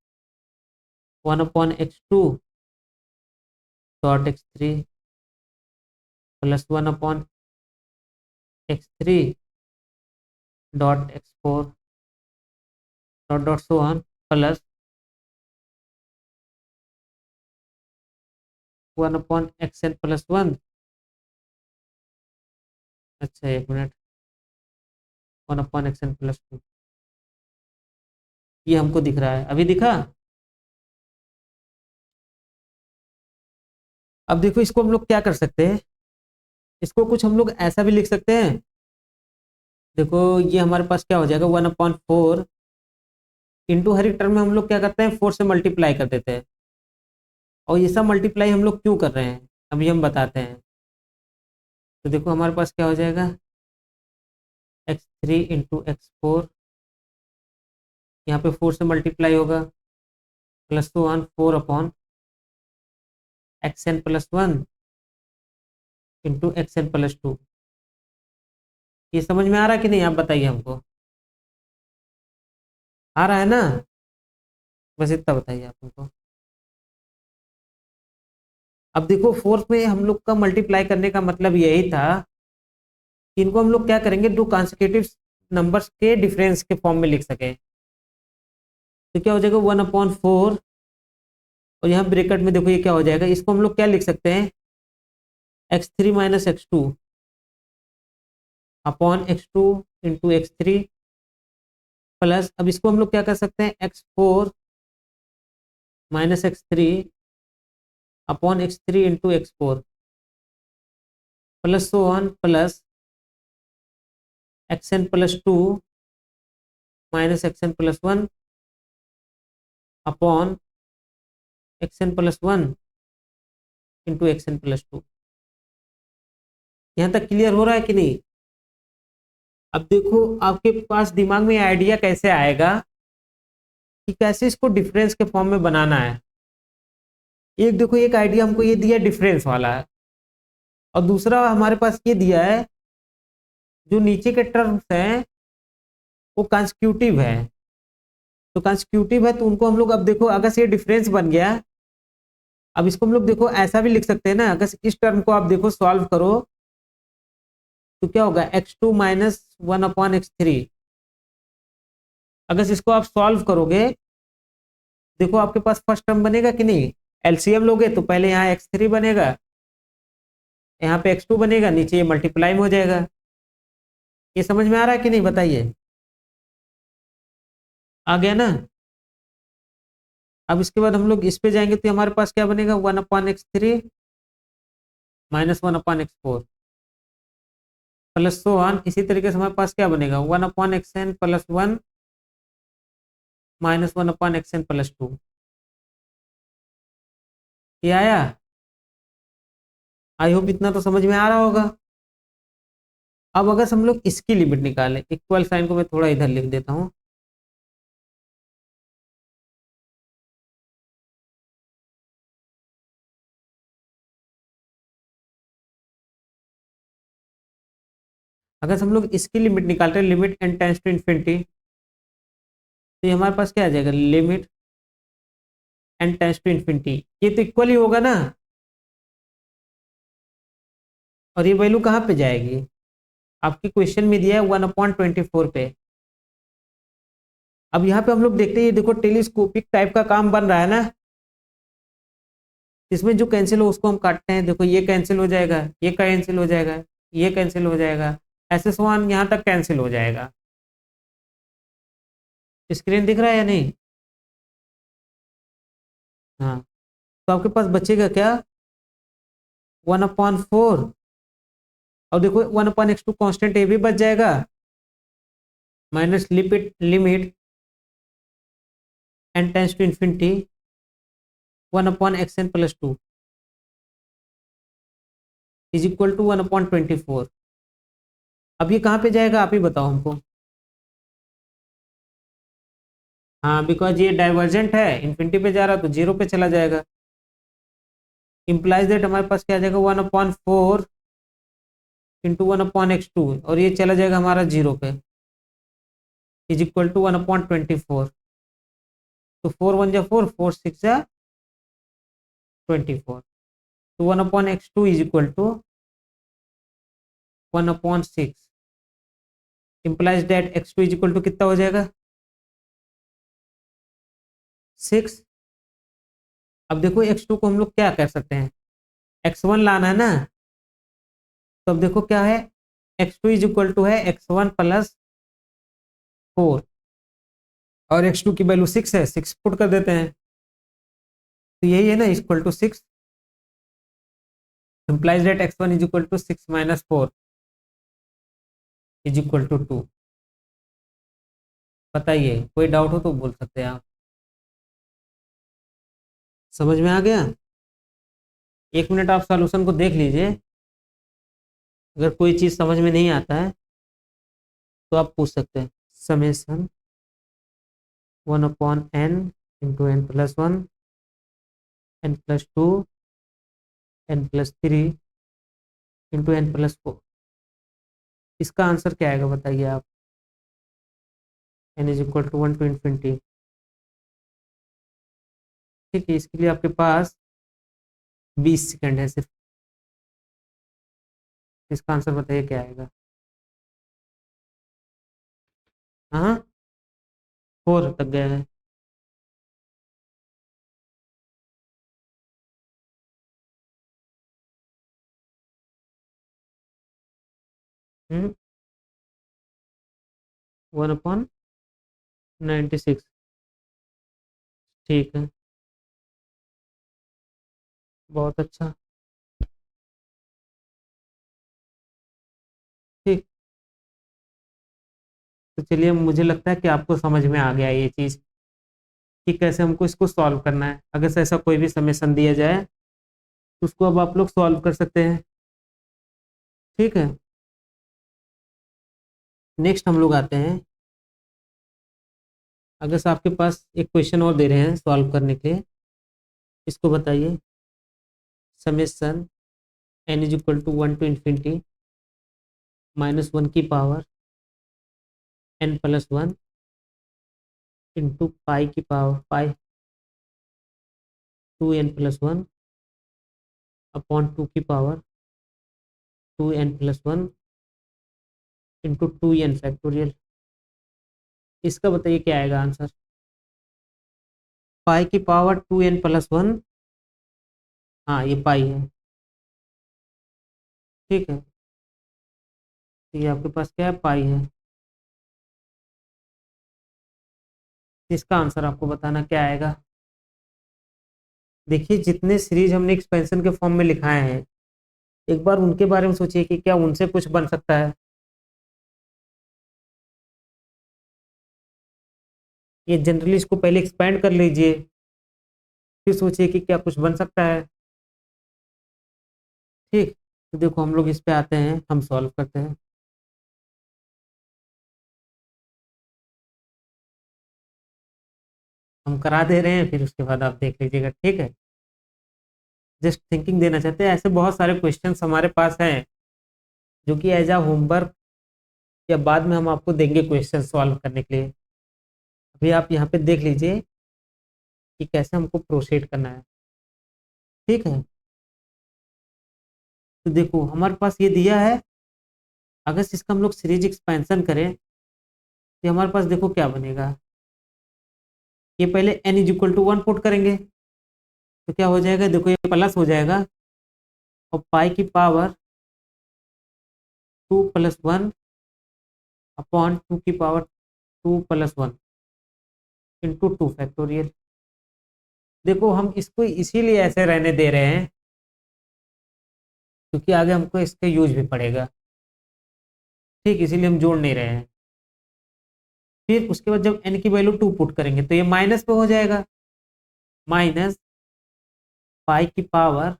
1/x2 dot x3 plus 1/x3 dot x4 dot dot so on plus 1/xn+1। अच्छा एक मिनट, 1/xn+2, ये हमको दिख रहा है, अभी दिखा। अब देखो इसको हम लोग क्या कर सकते हैं, इसको कुछ हम लोग ऐसा भी लिख सकते हैं। देखो ये हमारे पास क्या हो जाएगा, 1/4 इंटू हर एक टर्म में हम लोग क्या करते हैं, 4 से मल्टीप्लाई कर देते हैं। और ये सब मल्टीप्लाई हम लोग क्यों कर रहे हैं अभी हम बताते हैं। तो देखो हमारे पास क्या हो जाएगा, x3 × x4, यहाँ पे 4 से मल्टीप्लाई होगा, प्लस 4/xn+1 इंटू xn+2। ये समझ में आ रहा है कि नहीं, आप बताइए हमको, आ रहा है ना। बस इतना बताइए आप हमको। अब देखो फोर्थ में हम लोग का मल्टीप्लाई करने का मतलब यही था कि इनको हम लोग क्या करेंगे, दो कॉन्सेक्यूटिव नंबर्स के डिफरेंस के फॉर्म में लिख सके। तो क्या हो जाएगा, 1/4, और यहाँ ब्रैकेट में देखो ये क्या हो जाएगा, इसको हम लोग क्या लिख सकते हैं, x3 minus x2 upon x2 into x3 plus, अब इसको हम लोग क्या कर सकते हैं, x4 minus x3 upon x3 into x4 plus so on plus xn+2 minus xn+1 upon xn+1 into xn+2। यहाँ तक क्लियर हो रहा है कि नहीं। अब देखो आपके पास दिमाग में आइडिया कैसे आएगा कि कैसे इसको डिफरेंस के फॉर्म में बनाना है। एक देखो, एक आइडिया हमको ये दिया डिफरेंस वाला है, और दूसरा हमारे पास ये दिया है जो नीचे के टर्म्स हैं वो कंसेक्यूटिव है। तो कंसेक्यूटिव है तो उनको हम लोग, अब देखो अगर से ये डिफरेंस बन गया, अब इसको हम लोग देखो ऐसा भी लिख सकते हैं ना, अगर इस टर्म को आप देखो सॉल्व करो तो क्या होगा, x2 माइनस 1/x3। अगर इसको आप सॉल्व करोगे, देखो आपके पास फर्स्ट टर्म बनेगा कि नहीं, एलसीएम लोगे तो पहले यहाँ x3 बनेगा, यहाँ पे x2 बनेगा, नीचे ये मल्टीप्लाई में हो जाएगा। ये समझ में आ रहा है कि नहीं, बताइए, आ गया ना। अब इसके बाद हम लोग इस पे जाएंगे तो हमारे पास क्या बनेगा, 1/x3 minus 1/x4 plus so on. इसी तरीके से हमारे पास क्या बनेगा, 1/xn+1 माइनस 1/xn+2। ये आया, आई होप इतना तो समझ में आ रहा होगा। अब अगर हम लोग इसकी लिमिट निकालें, इक्वल साइन को मैं थोड़ा इधर लिख देता हूँ। अगर हम लोग इसकी लिमिट निकालते हैं, limit n tends to infinity, तो ये हमारे पास क्या आ जाएगा, limit n tends to infinity, ये तो इक्वल ही होगा ना, और ये वैल्यू कहाँ पे जाएगी, आपके क्वेश्चन में दिया है 1/24 पे। अब यहाँ पे हम लोग देखते हैं, ये देखो टेलीस्कोपिक टाइप का काम बन रहा है ना, इसमें जो कैंसिल हो उसको हम काटते हैं, देखो ये कैंसिल हो जाएगा, ये कैंसिल हो जाएगा, ये कैंसिल हो जाएगा, ऐसे समान यहाँ तक कैंसिल हो जाएगा। स्क्रीन दिख रहा है या नहीं? हाँ, तो आपके पास बचेगा क्या, 1/4, और देखो 1/x2 कॉन्स्टेंट ये भी बच जाएगा, minus limit n tends to infinity 1/xn+2 is equal to 1/24। अब ये कहाँ पे जाएगा आप ही बताओ हमको। हाँ, बिकॉज ये डाइवर्जेंट है, इन्फिनिटी पे जा रहा तो जीरो पे चला जाएगा, इम्प्लाइज दैट हमारे पास क्या आ जाएगा 1/4 इंटू 1/x2, और ये चला जाएगा हमारा जीरो पे, इज इक्वल टू 1/24। तो 4 1 जा 4, 4 6 जा 24, तो 1/x2 is equal to 1/6, implies that x2 is equal to कितना हो जाएगा 6। अब देखो x2 को हम लोग क्या कर सकते हैं, x1 लाना है ना, तो अब देखो क्या है, x2 इज इक्वल टू है x1+4, और x2 की वैल्यू 6 है, 6 पुट कर देते हैं, तो यही है ना, equal to 6, implies that x1 is equal to 6 minus 4 is equal to 2। बताइए, कोई डाउट हो तो बोल सकते हैं आप। समझ में आ गया? एक मिनट आप सॉल्यूशन को देख लीजिए, अगर कोई चीज़ समझ में नहीं आता है तो आप पूछ सकते हैं। Summation 1/n into n+1 n+2 n+3 into n+4, इसका आंसर क्या आएगा बताइए आप। n is equal to 1 to infinity. ठीक है, इसके लिए आपके पास 20 सेकंड है सिर्फ, इसका आंसर बताइए क्या आएगा। हाँ, 4 तक गया है। हम्म, 1/96। ठीक है, बहुत अच्छा। ठीक, तो चलिए, मुझे लगता है कि आपको समझ में आ गया ये चीज़ कि कैसे हमको इसको सॉल्व करना है। अगर से ऐसा कोई भी समेशन दिया जाए तो उसको अब आप लोग सॉल्व कर सकते हैं। ठीक है, नेक्स्ट हम लोग आते हैं, अगर से आपके पास एक क्वेश्चन और दे रहे हैं सॉल्व करने के लिए, इसको बताइए। Summation n is equal to 1 to infinity -1 की पावर n+1 इंटू पाई की पावर पाई 2n+1 अपॉन 2 की power 2n+1 into 2n factorial, इसका बताइए क्या आएगा आंसर। पाई की पावर 2n+1, हाँ ये पाई है। ठीक है, तो ये आपके पास क्या है, पाई है। इसका आंसर आपको बताना क्या आएगा। देखिए, जितने सीरीज हमने एक्सपेंशन के फॉर्म में लिखाए हैं, एक बार उनके बारे में सोचिए कि क्या उनसे कुछ बन सकता है। ये जनरली इसको पहले एक्सपेंड कर लीजिए, फिर सोचिए कि क्या कुछ बन सकता है। ठीक, तो देखो हम लोग इस पे आते हैं, हम सॉल्व करते हैं। हम करा दे रहे हैं, फिर उसके बाद आप देख लीजिएगा। ठीक है, जस्ट थिंकिंग देना चाहते हैं, ऐसे बहुत सारे क्वेश्चंस हमारे पास हैं जो कि एज अ होमवर्क या बाद में हम आपको देंगे क्वेश्चन सॉल्व करने के लिए। अभी आप यहाँ पे देख लीजिए कि कैसे हमको प्रोसीड करना है। ठीक है, तो देखो हमारे पास ये दिया है, अगर इसका हम लोग सीरीज एक्सपेंशन करें तो हमारे पास देखो क्या बनेगा। ये पहले n is equal to 1 put करेंगे तो क्या हो जाएगा, देखो ये प्लस हो जाएगा और पाई की पावर 2 + 1 अपॉन 2 की पावर 2 + 1 इंटू 2 फैक्टोरियल। देखो हम इसको इसीलिए ऐसे रहने दे रहे हैं क्योंकि आगे हमको इसका यूज भी पड़ेगा। ठीक, इसीलिए हम जोड़ नहीं रहे हैं। फिर उसके बाद जब n की वैल्यू 2 पुट करेंगे तो ये माइनस पे हो जाएगा, माइनस पाई की पावर,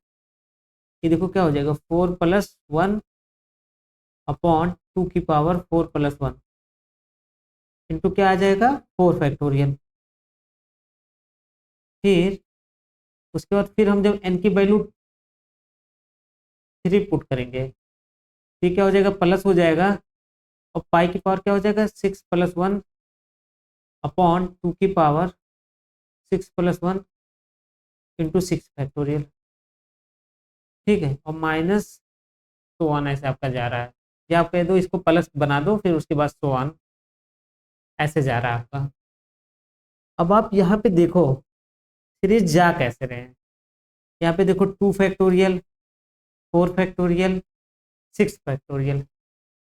ये देखो क्या हो जाएगा 4 + 1 अपॉन 2 की पावर 4 + 1 इंटू क्या आ जाएगा 4 फैक्टोरियल। फिर उसके बाद फिर हम जब n की वैल्यू 3 पुट करेंगे फिर क्या हो जाएगा, प्लस हो जाएगा और पाई की पावर क्या हो जाएगा 6 + 1 अपॉन 2 की पावर 6 + 1 इंटू 6 फैक्टोरियल। ठीक है, और माइनस सो ऑन ऐसे आपका जा रहा है, या आप कह दो इसको प्लस बना दो फिर उसके बाद सो ऑन ऐसे जा रहा है आपका। अब आप यहाँ पे देखो सीरीज जा कैसे रहे हैं। यहाँ पे देखो 2 फैक्टोरियल, 4 फैक्टोरियल, 6 फैक्टोरियल।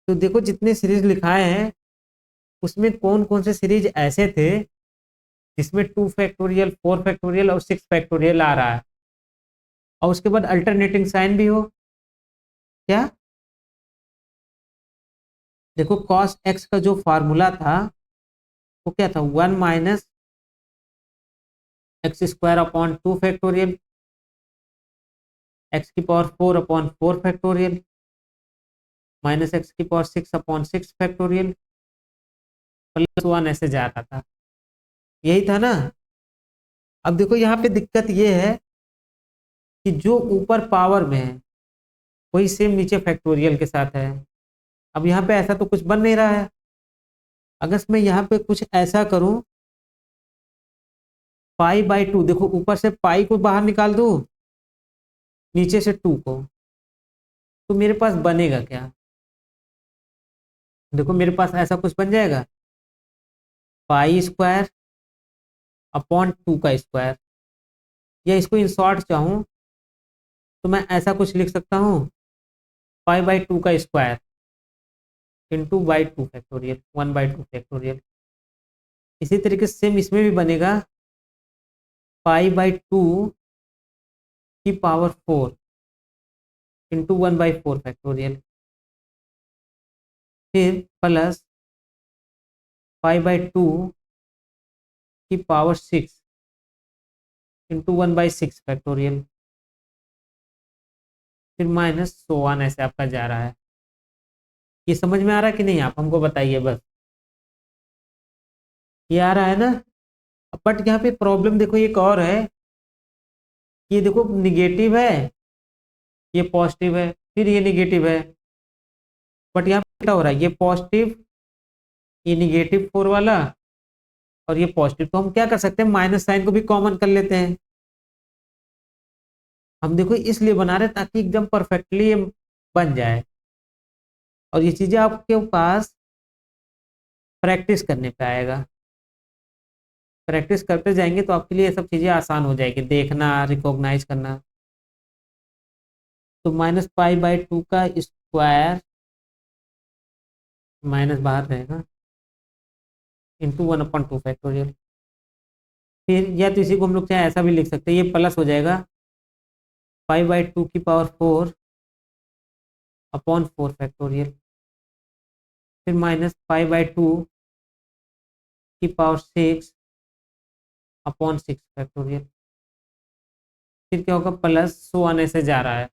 तो देखो जितने सीरीज लिखाए हैं उसमें कौन कौन से सीरीज ऐसे थे जिसमें 2 फैक्टोरियल, 4 फैक्टोरियल और 6 फैक्टोरियल आ रहा है और उसके बाद अल्टरनेटिंग साइन भी हो। क्या, देखो cos x का जो फार्मूला था वो क्या था, 1 minus x² upon 2 factorial, x की power 4 upon 4 factorial minus x की पावर 6 अपॉन 6 फैक्टोरियल प्लस 1 ऐसे जा रहा था, यही था ना। अब देखो यहाँ पे दिक्कत ये है कि जो ऊपर पावर में है वही सेम नीचे फैक्टोरियल के साथ है। अब यहाँ पे ऐसा तो कुछ बन नहीं रहा है। अगर मैं यहाँ पे कुछ ऐसा करूं, π/2, देखो ऊपर से पाई को बाहर निकाल दूं नीचे से 2 को, तो मेरे पास बनेगा क्या, देखो मेरे पास ऐसा कुछ बन जाएगा π² अपॉन 2 का स्क्वायर, या इसको इन शॉर्ट चाहूँ तो मैं ऐसा कुछ लिख सकता हूँ π/2 का square into by 2 factorial 1/2 factorial. इसी तरीके से सेम इसमें भी बनेगा π/2 की पावर 4 इंटू 1/4 फैक्टोरियल, फिर प्लस π/2 की पावर 6 इंटू 1/6 फैक्टोरियल, फिर माइनस सो वन ऐसे आपका जा रहा है। ये समझ में आ रहा है कि नहीं, आप हमको बताइए बस। ये आ रहा है ना। बट यहाँ पे प्रॉब्लम देखो एक और है, ये देखो निगेटिव है, ये पॉजिटिव है, फिर ये निगेटिव है, बट यहाँ पे क्या हो रहा है, ये पॉजिटिव, ये निगेटिव 4 वाला और ये पॉजिटिव, तो हम क्या कर सकते हैं माइनस साइन को भी कॉमन कर लेते हैं। हम देखो इसलिए बना रहे ताकि एकदम परफेक्टली ये बन जाए, और ये चीजें आपके पास प्रैक्टिस करने पे आएगा। प्रैक्टिस करते जाएंगे तो आपके लिए ये सब चीजें आसान हो जाएगी, देखना, रिकॉग्नाइज करना। तो -π/2 का स्क्वायर माइनस बाहर रहेगा इंटू 1/2 फैक्टोरियल। फिर या तो इसी को हम लोग चाहे ऐसा भी लिख सकते हैं, ये प्लस हो जाएगा π/2 की पावर 4 अपॉन 4 फैक्टोरियल, फिर -π/2 की पावर 6 अपॉन 6 फैक्टोरियल, फिर क्या होगा प्लस सो आने से जा रहा है।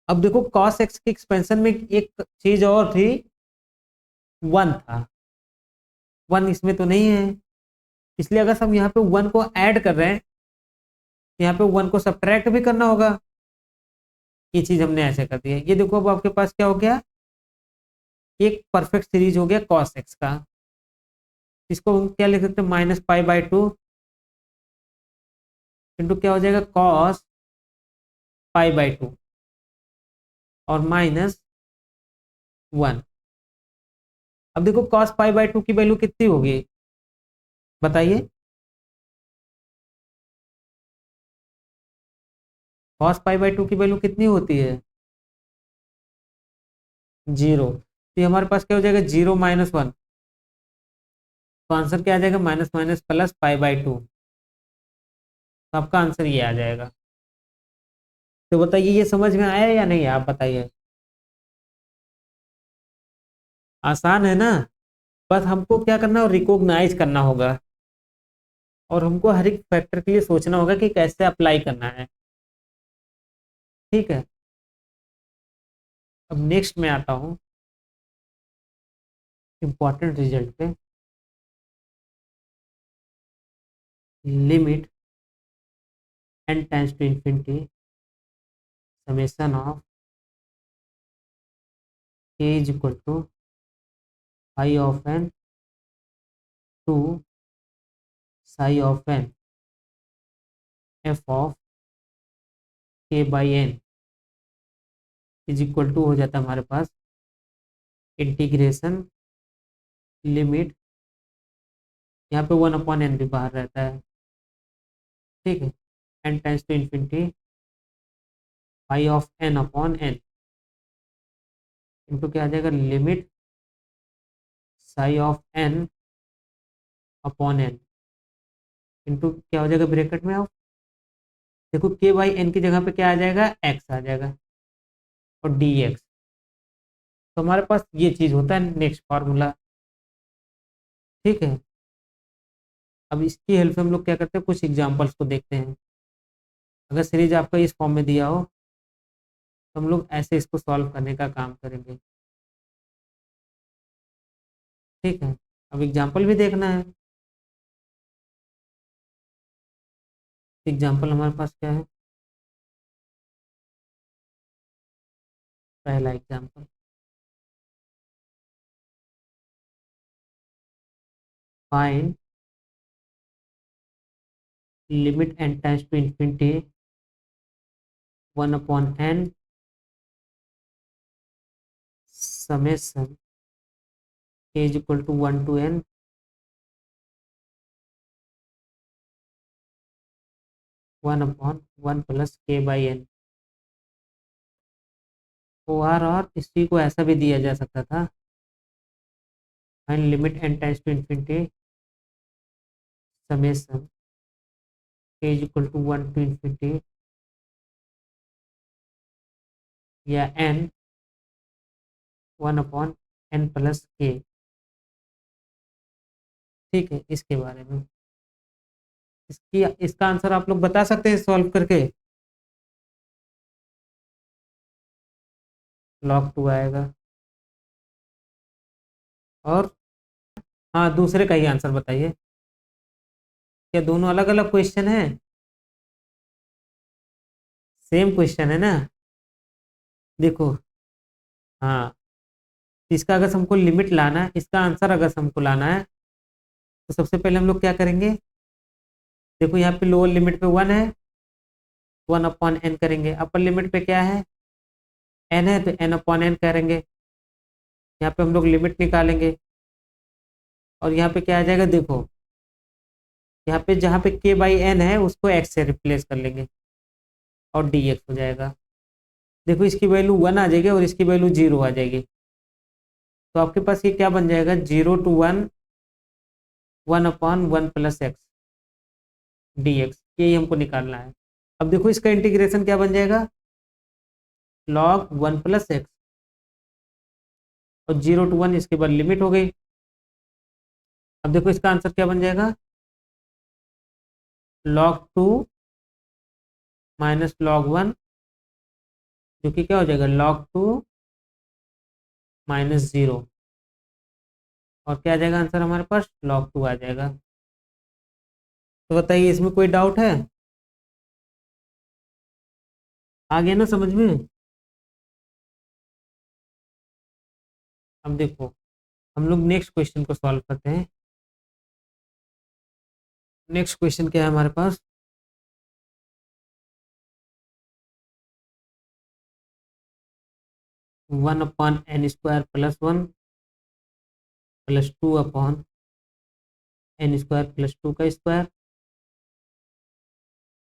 अब देखो cos x के एक्सपेंशन में एक चीज और थी, 1 था, 1 इसमें तो नहीं है, इसलिए अगर हम यहाँ पे 1 को ऐड कर रहे हैं तो यहाँ पे 1 को सब्ट्रैक्ट भी करना होगा। ये चीज हमने ऐसे कर दी है। ये देखो अब आपके पास क्या हो गया एक परफेक्ट सीरीज हो गया कॉस एक्स का, इसको हम क्या लिख सकते हैं, -π/2 इंटू क्या हो जाएगा कॉस π/2 और -1। अब देखो कॉस π/2 की वैल्यू कितनी होगी बताइए, कॉस π/2 की वैल्यू कितनी होती है, 0। तो ये हमारे पास क्या हो जाएगा 0 -1, तो आंसर क्या आ जाएगा माइनस माइनस प्लस π/2। तो आपका आंसर ये आ जाएगा। तो बताइए ये समझ में आया या नहीं, आप बताइए। आसान है ना, बस हमको क्या करना है, रिकॉग्नाइज करना होगा और हमको हर एक फैक्टर के लिए सोचना होगा कि कैसे अप्लाई करना है। ठीक है, अब नेक्स्ट में आता हूँ इंपॉर्टेंट रिजल्ट पे। Limit n tends to infinity summation of k is equal to phi of n to psi of n f of k/n is equal to हो जाता है हमारे पास इंटीग्रेशन लिमिट, यहाँ पे 1/n भी बाहर रहता है। ठीक है, n tends to infinity phi of n/n into क्या आ जाएगा limit sigh of n/n into क्या हो जाएगा ब्रैकेट में ऑफ, देखो k/n की जगह पे क्या आ जाएगा x आ जाएगा और dx। तो हमारे पास ये चीज होता है नेक्स्ट फार्मूला। ठीक है, अब इसकी हेल्प से हम लोग क्या करते हैं, कुछ एग्जांपल्स को देखते हैं। अगर सीरीज आपका इस फॉर्म में दिया हो तो हम लोग ऐसे इसको सॉल्व करने का काम करेंगे। ठीक है, अब एग्जाम्पल भी देखना है। एग्जाम्पल हमारे पास क्या है, पहला example find limit n tends to infinity 1/n समेशन k is equal to 1 to n 1/1 plus k/n। और इसी को ऐसा भी दिया जा सकता था, find limit n tends to infinity समेशन k is equal to 1 to infinity या n 1/n प्लस k। ठीक है, इसके बारे में इसका आंसर आप लोग बता सकते हैं सॉल्व करके, log 2 आएगा। और हाँ, दूसरे का ही आंसर बताइए, क्या दोनों अलग अलग क्वेश्चन है, सेम क्वेश्चन है ना। देखो, हाँ, इसका अगर हमको लिमिट लाना है, इसका आंसर अगर हमको लाना है तो सबसे पहले हम लोग क्या करेंगे, देखो यहाँ पे लोअर लिमिट पे 1 है, 1/n करेंगे, अपर लिमिट पे क्या है n है तो n/n करेंगे, यहाँ पे हम लोग लिमिट निकालेंगे और यहाँ पे क्या आ जाएगा, देखो यहाँ पे जहाँ पे k/n है उसको x से रिप्लेस कर लेंगे और dx हो जाएगा। देखो इसकी वैल्यू 1 आ जाएगी और इसकी वैल्यू 0 आ जाएगी, तो आपके पास ये क्या बन जाएगा 0 to 1 1/1 प्लस x dx, यही हमको निकालना है। अब देखो इसका इंटीग्रेशन क्या बन जाएगा log 1 प्लस एक्स और 0 to 1 इसके बाद लिमिट हो गई। अब देखो इसका आंसर क्या बन जाएगा log 2 माइनस log 1 जो कि क्या हो जाएगा log 2 माइनस 0 और क्या आ जाएगा आंसर हमारे पास log 2 आ जाएगा। तो बताइए इसमें कोई डाउट है, आ गया ना समझ में। अब देखो हम लोग नेक्स्ट क्वेश्चन को सॉल्व करते हैं। नेक्स्ट क्वेश्चन क्या है हमारे पास, 1/n² + 1 + 2/n² + 2 का square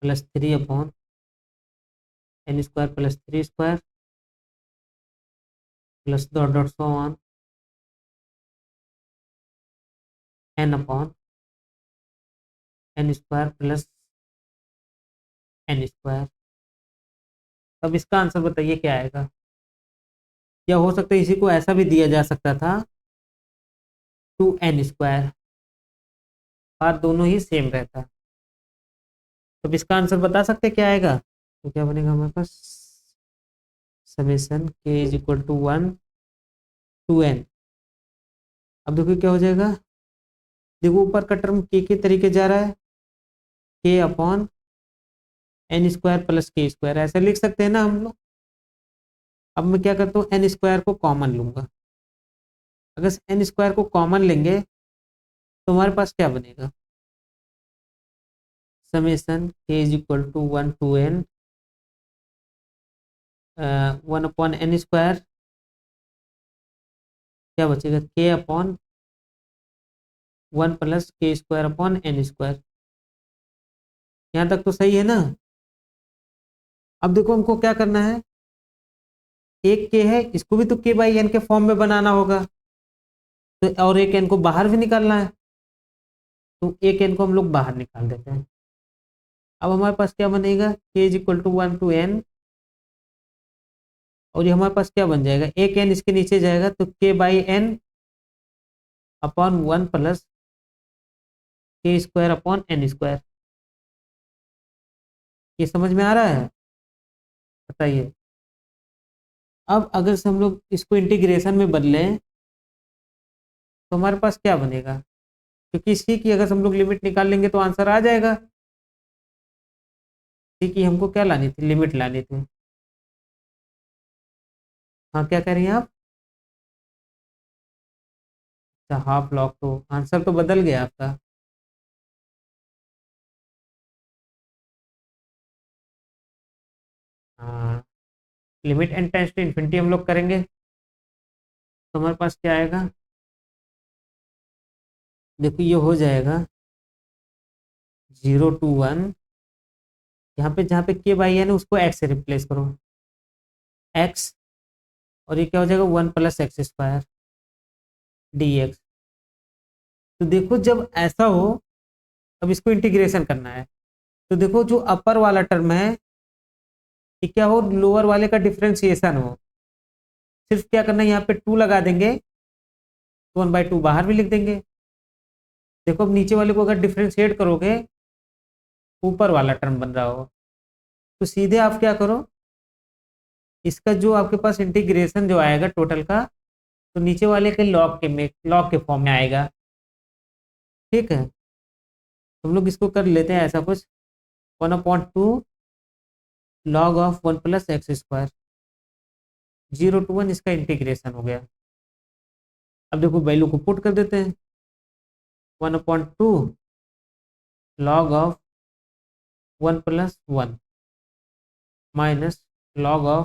+ 3/n² + 3 square plus dot dot so on n/n² + n²। अब इसका आंसर बताइए क्या आएगा। या हो सकता है इसी को ऐसा भी दिया जा सकता था, 2n², बात दोनों ही सेम रहता। तो इसका आंसर बता सकते क्या आएगा। तो क्या बनेगा हमारे पास, समेशन k = 1 to n। अब देखो क्या हो जाएगा, देखो ऊपर का टर्म के तरीके जा रहा है, k/n² + k², ऐसे लिख सकते हैं ना हम लोग। अब मैं क्या करता हूँ, n² को कॉमन लूंगा। अगर n² को कॉमन लेंगे तो हमारे पास क्या बनेगा, summation k = 1 to n 1/n², क्या बचेगा, k/1 + k²/n²। यहाँ तक तो सही है ना। अब देखो हमको क्या करना है, एक के है इसको भी तो k/n के फॉर्म में बनाना होगा, तो और एक n को बाहर भी निकालना है, तो एक n को हम लोग बाहर निकाल देते हैं। अब हमारे पास क्या बनेगा, k = 1 to n, और ये हमारे पास क्या बन जाएगा, एक n इसके नीचे जाएगा तो k/n/1 + k²/n²। ये समझ में आ रहा है, बताइए। अब अगर से हम लोग इसको इंटीग्रेशन में बदलें तो हमारे पास क्या बनेगा, क्योंकि सी की अगर हम लोग लिमिट निकाल लेंगे तो आंसर आ जाएगा। सी की हमको क्या लानी थी, लिमिट लानी थी। हाँ क्या कह रही हैं आप, अच्छा हाफ लॉग, तो आंसर तो बदल गया आपका। हाँ, limit n tends to infinity हम लोग करेंगे तो हमारे पास क्या आएगा, देखो ये हो जाएगा 0 to 1, यहाँ पे जहाँ पे k/n है उसको x से रिप्लेस करो, x, और ये क्या हो जाएगा 1 + x² dx। तो देखो जब ऐसा हो, अब इसको इंटीग्रेशन करना है, तो देखो जो अपर वाला टर्म है ये क्या हो, लोअर वाले का डिफ्रेंसिएशन हो। सिर्फ क्या करना है, यहाँ पे 2 लगा देंगे, 1/2 बाहर भी लिख देंगे। देखो अब नीचे वाले को अगर डिफ्रेंशिएट करोगे, ऊपर वाला टर्म बन रहा हो, तो सीधे आप क्या करो, इसका जो आपके पास इंटीग्रेशन जो आएगा टोटल का, तो नीचे वाले के लॉग के फॉर्म में आएगा। ठीक है, हम लोग इसको कर लेते हैं ऐसा कुछ, 1/2 log of 1 + x², 0 to 1 इसका इंटीग्रेशन हो गया। अब देखो वैल्यू को पुट कर देते हैं, 1/2 log of 1 + 1 minus log of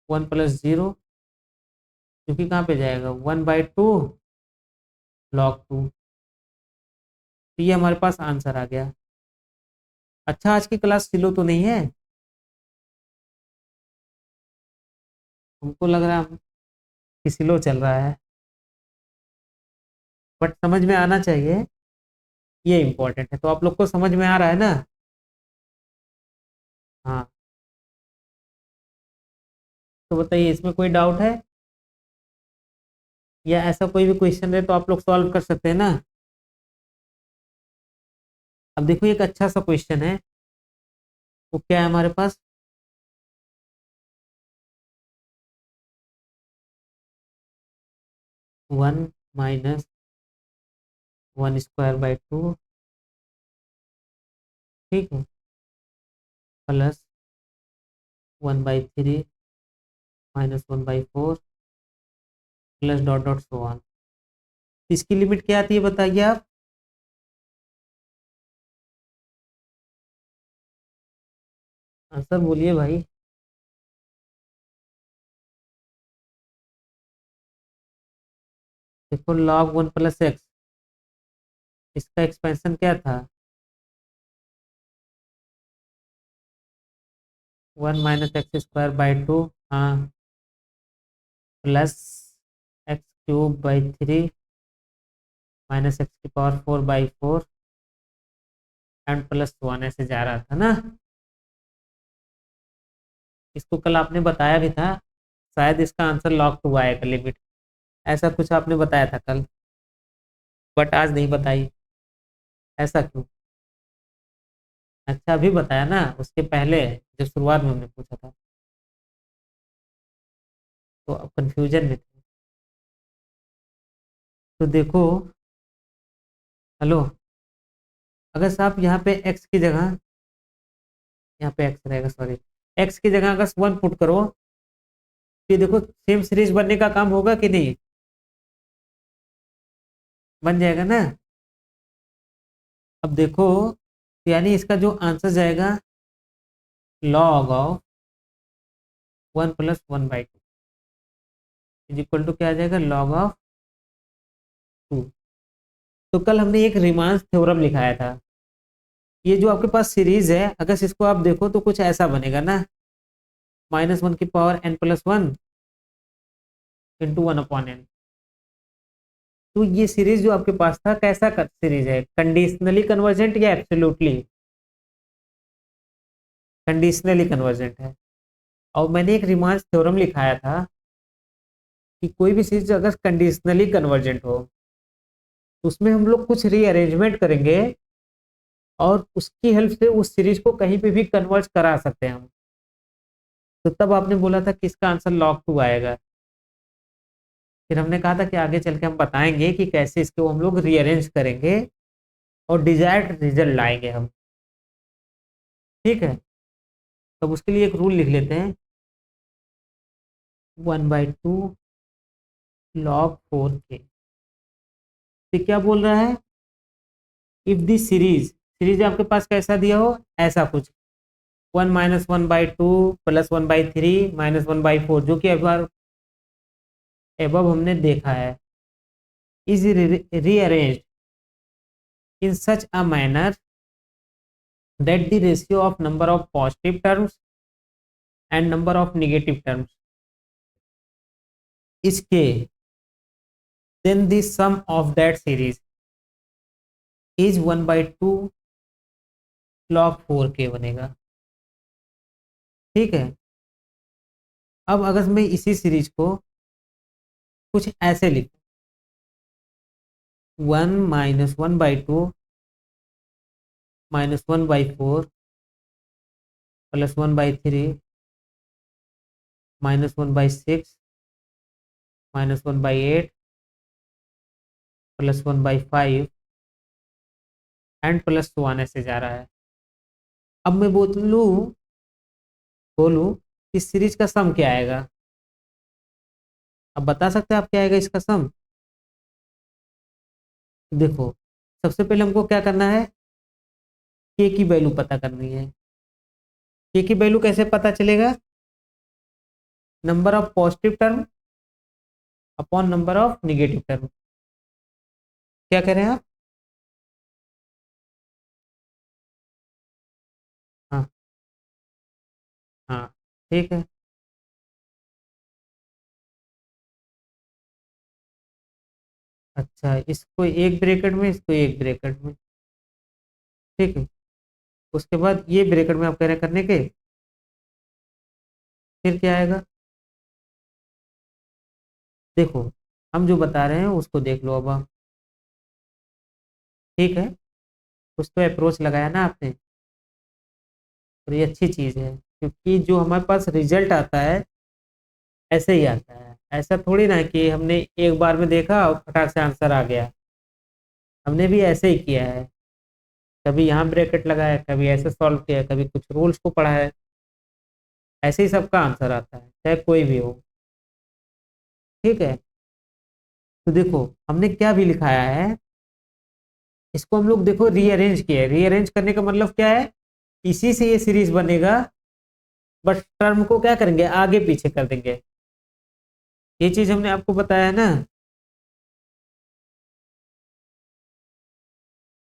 1 + 0, क्योंकि कहाँ पे जाएगा 1/2 log 2। तो ये हमारे पास आंसर आ गया। अच्छा आज की क्लास स्लो तो नहीं है, हमको लग रहा है कि स्लो चल रहा है, बट समझ में आना चाहिए, ये इम्पोर्टेंट है। तो आप लोग को समझ में आ रहा है ना। हाँ, तो बताइए इसमें कोई डाउट है, या ऐसा कोई भी क्वेश्चन है तो आप लोग सॉल्व कर सकते हैं ना। अब देखो एक अच्छा सा क्वेश्चन है, वो क्या है हमारे पास, 1 - 1²/2, ठीक है, plus 1/3 - 1/4 plus dot dot so on. इसकी लिमिट क्या आती है बताइए आप। आंसर बोलिए भाई। देखो log 1 प्लस एक्स, इसका एक्सपेंशन क्या था, 1 - x² बाई 2। हाँ, plus x³ by 3 -x⁴/4 and plus 1 ऐसे जा रहा था ना। इसको कल आपने बताया भी था, शायद इसका आंसर log 2 आएगा लिमिट, ऐसा कुछ आपने बताया था कल, बट आज नहीं बताई। ऐसा क्यों? अच्छा, अभी बताया ना, उसके पहले जब शुरुआत में हमने पूछा था तो अब कंफ्यूजन में थे। तो देखो, हेलो, अगर साहब यहाँ पे x की जगह, यहाँ पे x रहेगा, सॉरी, x की जगह अगर 1 पुट करो, तो ये देखो सेम सीरीज बनने का काम होगा कि नहीं, बन जाएगा ना। अब देखो, यानी इसका जो आंसर जाएगा log of 1 + 1/2 is equal to क्या आ जाएगा, log ऑफ 2। तो कल हमने एक रिमांस थ्योरम लिखाया था। ये जो आपके पास सीरीज है, अगर इसको आप देखो तो कुछ ऐसा बनेगा ना, -1 की पावर n+1 इंटू 1/n। तो ये सीरीज जो आपके पास था, कैसा सीरीज है, कंडीशनली कन्वर्जेंट या एब्सोल्युटली? कंडीशनली कन्वर्जेंट है। और मैंने एक रिमांस थ्योरम लिखाया था कि कोई भी सीरीज अगर कंडीशनली कन्वर्जेंट हो, तो उसमें हम लोग कुछ रीअरेंजमेंट करेंगे और उसकी हेल्प से उस सीरीज को कहीं पे भी कन्वर्ट करा सकते हैं हम। तो तब आपने बोला था कि इसका आंसर log 2 आएगा। फिर हमने कहा था कि आगे चल के हम बताएंगे कि कैसे इसको हम लोग रीअरेंज करेंगे और डिजायर्ड रिजल्ट लाएंगे हम। ठीक है, तब उसके लिए एक रूल लिख लेते हैं, 1/2 log 4k। तो क्या बोल रहा है, इफ दी सीरीज, सीरीज आपके पास कैसा दिया हो, ऐसा कुछ 1 - 1/2 +1/3 -1/4, जो कि एबव हमने देखा है, is rearranged in such a manner that the ratio of number of positive terms and number of negative terms is k, then the sum of that series is 1/2 log 4k बनेगा। ठीक है, अब अगर मैं इसी सीरीज को कुछ ऐसे लिखूं, 1 - 1/2 -1/4 +1/3 -1/6 -1/8 +1/5 एंड +1 ऐसे जा रहा है। अब मैं बोलूं इस सीरीज का सम क्या आएगा, अब बता सकते हैं आप क्या आएगा इसका सम? देखो, सबसे पहले हमको क्या करना है, के की वैल्यू पता करनी है। के की वैल्यू कैसे पता चलेगा, number of positive term upon number of negative term. क्या कह रहे हैं आप? हाँ, हाँ, ठीक है। अच्छा, इसको एक ब्रैकेट में, इसको एक ब्रैकेट में, ठीक है। उसके बाद ये ब्रैकेट में आप कह रहे हैं करने के, फिर क्या आएगा, देखो, हम जो बता रहे हैं उसको देख लो अब आप। ठीक है, कुछ तो अप्रोच लगाया ना आपने, और ये अच्छी चीज़ है, क्योंकि जो हमारे पास रिजल्ट आता है ऐसे ही आता है। ऐसा थोड़ी ना है कि हमने एक बार में देखा और फटाक से आंसर आ गया। हमने भी ऐसे ही किया है, कभी यहाँ ब्रैकेट लगाया, कभी ऐसे सॉल्व किया, कभी कुछ रूल्स को पढ़ा है, ऐसे ही सबका आंसर आता है, चाहे कोई भी हो। ठीक है, तो देखो हमने क्या भी लिखाया है, इसको हम लोग देखो रीअरेंज किया है। रीअरेंज करने का मतलब क्या है, इसी से ये सीरीज बनेगा, बट टर्म को क्या करेंगे, आगे पीछे कर देंगे। ये चीज हमने आपको बताया है ना।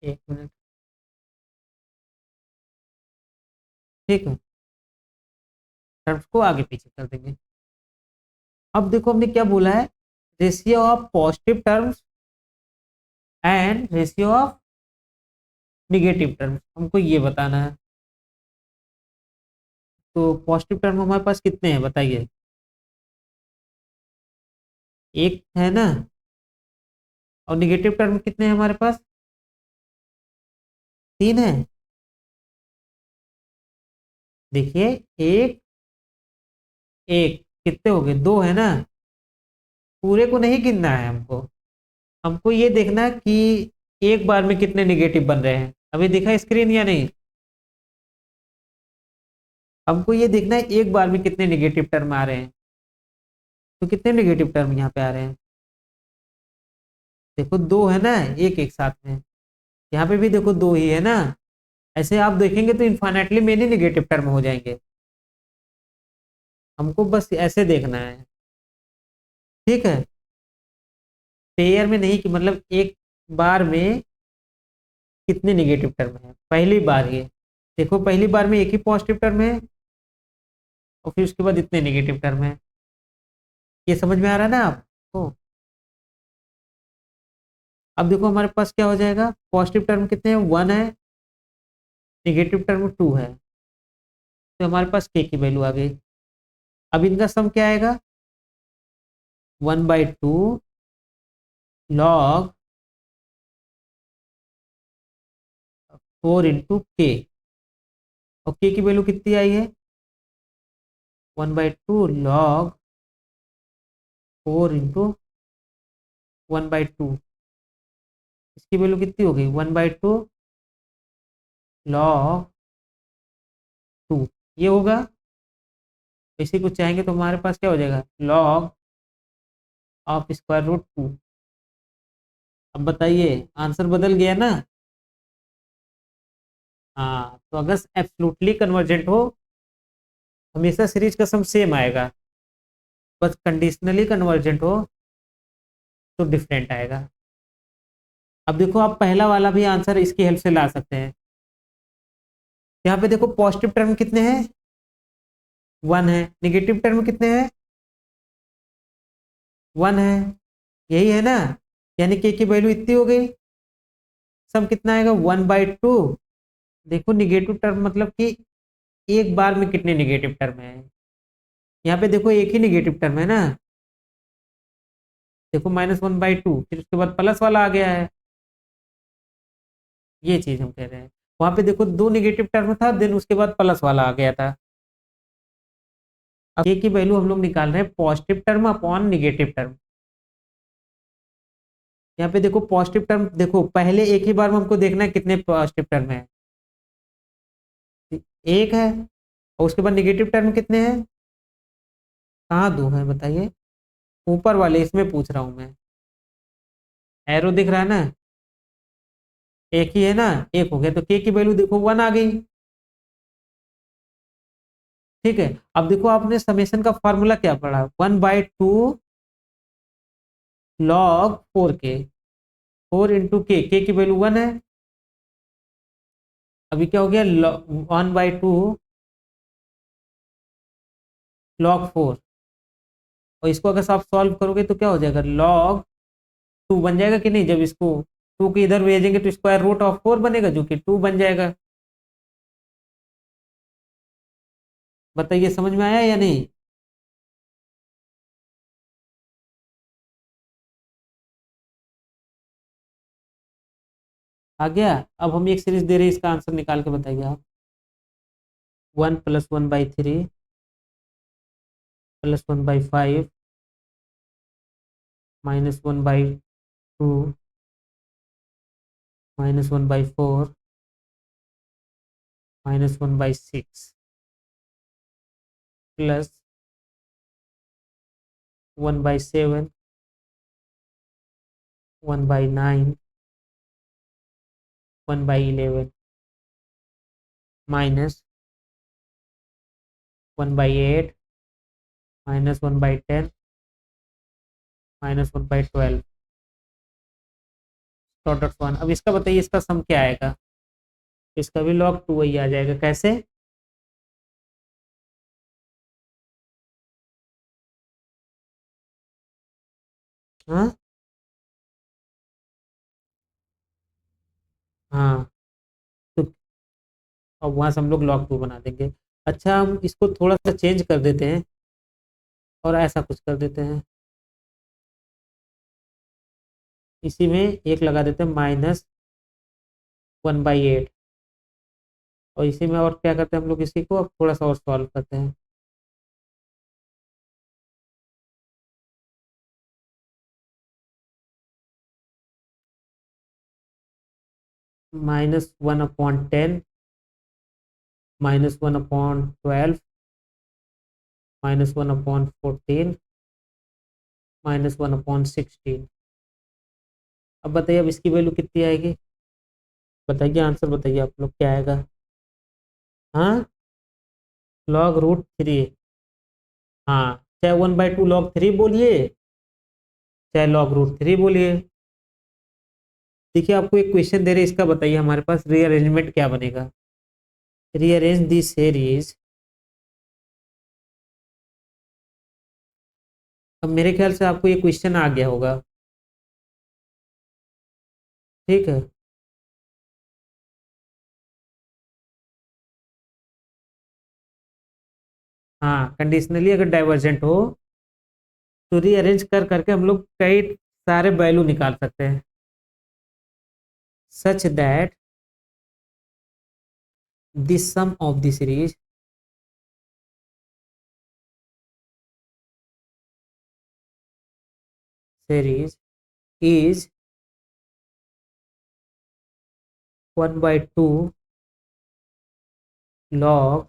एक मिनट, ठीक है, टर्म्स को आगे पीछे कर देंगे। अब देखो हमने क्या बोला है, ratio of positive terms and ratio of negative terms, हमको ये बताना है। तो पॉजिटिव टर्म हमारे पास कितने हैं बताइए, एक है ना, और निगेटिव टर्म कितने हैं हमारे पास, तीन है। देखिए, एक एक कितने हो गए, दो है ना। पूरे को नहीं गिनना है हमको, हमको ये देखना है कि एक बार में कितने निगेटिव बन रहे हैं। अभी दिखा स्क्रीन या नहीं, हमको ये देखना है एक बार में कितने निगेटिव टर्म आ रहे हैं। तो कितने निगेटिव टर्म यहाँ पे आ रहे हैं, देखो दो है ना, एक एक साथ में। यहाँ पे भी देखो दो ही है ना। ऐसे आप देखेंगे तो इन्फाइनेटली मेनी निगेटिव टर्म हो जाएंगे। हमको बस ऐसे देखना है, ठीक है। पेयर में नहीं, कि मतलब एक बार में कितने निगेटिव टर्म है, पहली बार ये देखो, पहली बार में एक ही पॉजिटिव टर्म है, और फिर उसके बाद इतने निगेटिव टर्म है। ये समझ में आ रहा है ना आपको। अब देखो हमारे पास क्या हो जाएगा, पॉजिटिव टर्म कितने हैं, वन है, निगेटिव टर्म टू है, तो हमारे पास के की वैल्यू आ गई। अब इनका सम क्या आएगा, 1/2 लॉग 4 × के, और के की वैल्यू कितनी आई है, 1/2 लॉग 4 × 1/2, इसकी वैल्यू कितनी हो गई, 1/2 लॉग 2, ये होगा। इसी को चाहेंगे तो हमारे पास क्या हो जाएगा, लॉग ऑफ √2। अब बताइए, आंसर बदल गया ना। हाँ, तो अगर एब्सोल्युटली कन्वर्जेंट हो, हमेशा सीरीज का सम सेम आएगा। बस कंडीशनली कन्वर्जेंट हो तो डिफरेंट आएगा। अब देखो, आप पहला वाला भी आंसर इसकी हेल्प से ला सकते हैं। यहाँ पे देखो पॉजिटिव टर्म कितने हैं, वन है, निगेटिव टर्म कितने हैं, वन है, यही है ना। यानी कि की वैल्यू इतनी हो गई, सम कितना आएगा, 1/2। देखो निगेटिव टर्म मतलब कि एक बार में कितने निगेटिव टर्म है, यहाँ पे देखो एक ही निगेटिव टर्म है ना। देखो -1/2, फिर उसके बाद प्लस वाला आ गया है। ये चीज हम कह रहे हैं, वहां पे देखो दो निगेटिव टर्म था, देन उसके बाद प्लस वाला आ गया था। अब ये की वैल्यू हम लोग निकाल रहे हैं positive term upon negative term. यहाँ पे देखो पॉजिटिव टर्म, देखो पहले एक ही बार में हमको देखना है कितने पॉजिटिव टर्म है, एक है, और उसके बाद निगेटिव टर्म कितने हैं, कहाँ दो है बताइए, ऊपर वाले इसमें पूछ रहा हूँ मैं, एरो दिख रहा है ना, एक ही है ना, एक हो गया, तो के की वैल्यू देखो वन आ गई। ठीक है, अब देखो आपने समेशन का फॉर्मूला क्या पढ़ा, 1/2 लॉग 4 के, 4 × के की वैल्यू वन है। अभी क्या हो गया, 1/2 log 4, और इसको अगर आप सॉल्व करोगे तो क्या हो जाएगा, log 2 बन जाएगा कि नहीं। जब इसको 2 के इधर भेजेंगे तो √4 बनेगा, जो कि 2 बन जाएगा। बताइए समझ में आया या नहीं। आ गया। अब हम एक सीरीज दे रहे हैं, इसका आंसर निकाल के बताइए आप। 1 + 1/3 +1/5 -1/2 -1/4 -1/6 +1/7 1/9 1/11 माइनस 1/8 -1/10 -1/12 .1। अब इसका बताइए, इसका सम क्या आएगा? इसका भी log 2 ही आ जाएगा। कैसे? हाँ हाँ, तो अब वहाँ से हम लोग log 2 बना देंगे। अच्छा, हम इसको थोड़ा सा चेंज कर देते हैं और ऐसा कुछ कर देते हैं। इसी में एक लगा देते हैं -1/8, और इसी में और क्या करते हैं हम लोग, इसी को अब थोड़ा सा और सॉल्व करते हैं। -1/10 -1/12 -1/14 -1/16। अब बताइए, अब इसकी वैल्यू कितनी आएगी? बताइए, आंसर बताइए आप लोग, क्या आएगा? हाँ, log√3। हाँ, चाहे 1/2 log 3 बोलिए, चाहे log√3 बोलिए। देखिए, आपको एक क्वेश्चन दे रहे हैं, इसका बताइए हमारे पास रीअरेंजमेंट क्या बनेगा। Rearrange the series. अब मेरे ख्याल से आपको ये क्वेश्चन आ गया होगा। ठीक है। हाँ, कंडीशनली अगर डाइवर्जेंट हो तो रीअरेंज कर करके हम लोग कई सारे वैल्यू निकाल सकते हैं, such that the sum of the series is 1/2 log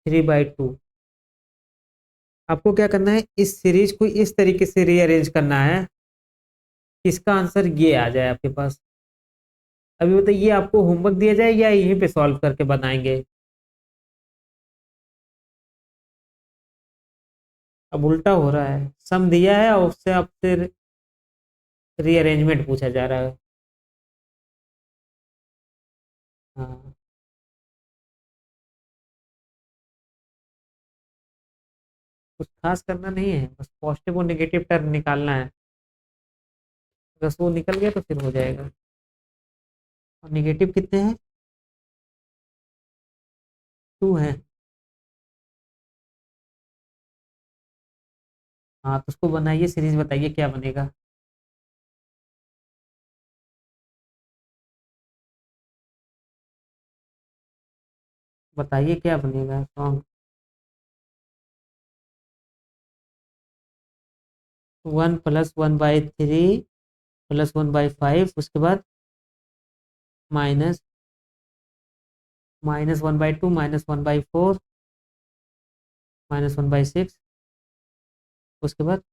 3/2। आपको क्या करना है, इस सीरीज को इस तरीके से रीअरेंज करना है कि इसका आंसर ये आ जाए आपके पास। अभी बताइए, ये आपको होमवर्क दिया जाए या यहीं पे सॉल्व करके बनाएंगे? अब उल्टा हो रहा है, सम दिया है और उससे आपसे रीअरेंजमेंट पूछा जा रहा है। हाँ, कुछ खास करना नहीं है, बस पॉजिटिव और नेगेटिव टर्म निकालना है। अगर वो निकल गया तो फिर हो जाएगा। और नेगेटिव कितने हैं? 2 हैं। हाँ, तो उसको बनाइए सीरीज, बताइए क्या बनेगा। बताइए क्या बनेगा सॉन्ग। 1 + 1/3 +1/5, उसके बाद माइनस -1/2 -1/4 -1/6, उसके बाद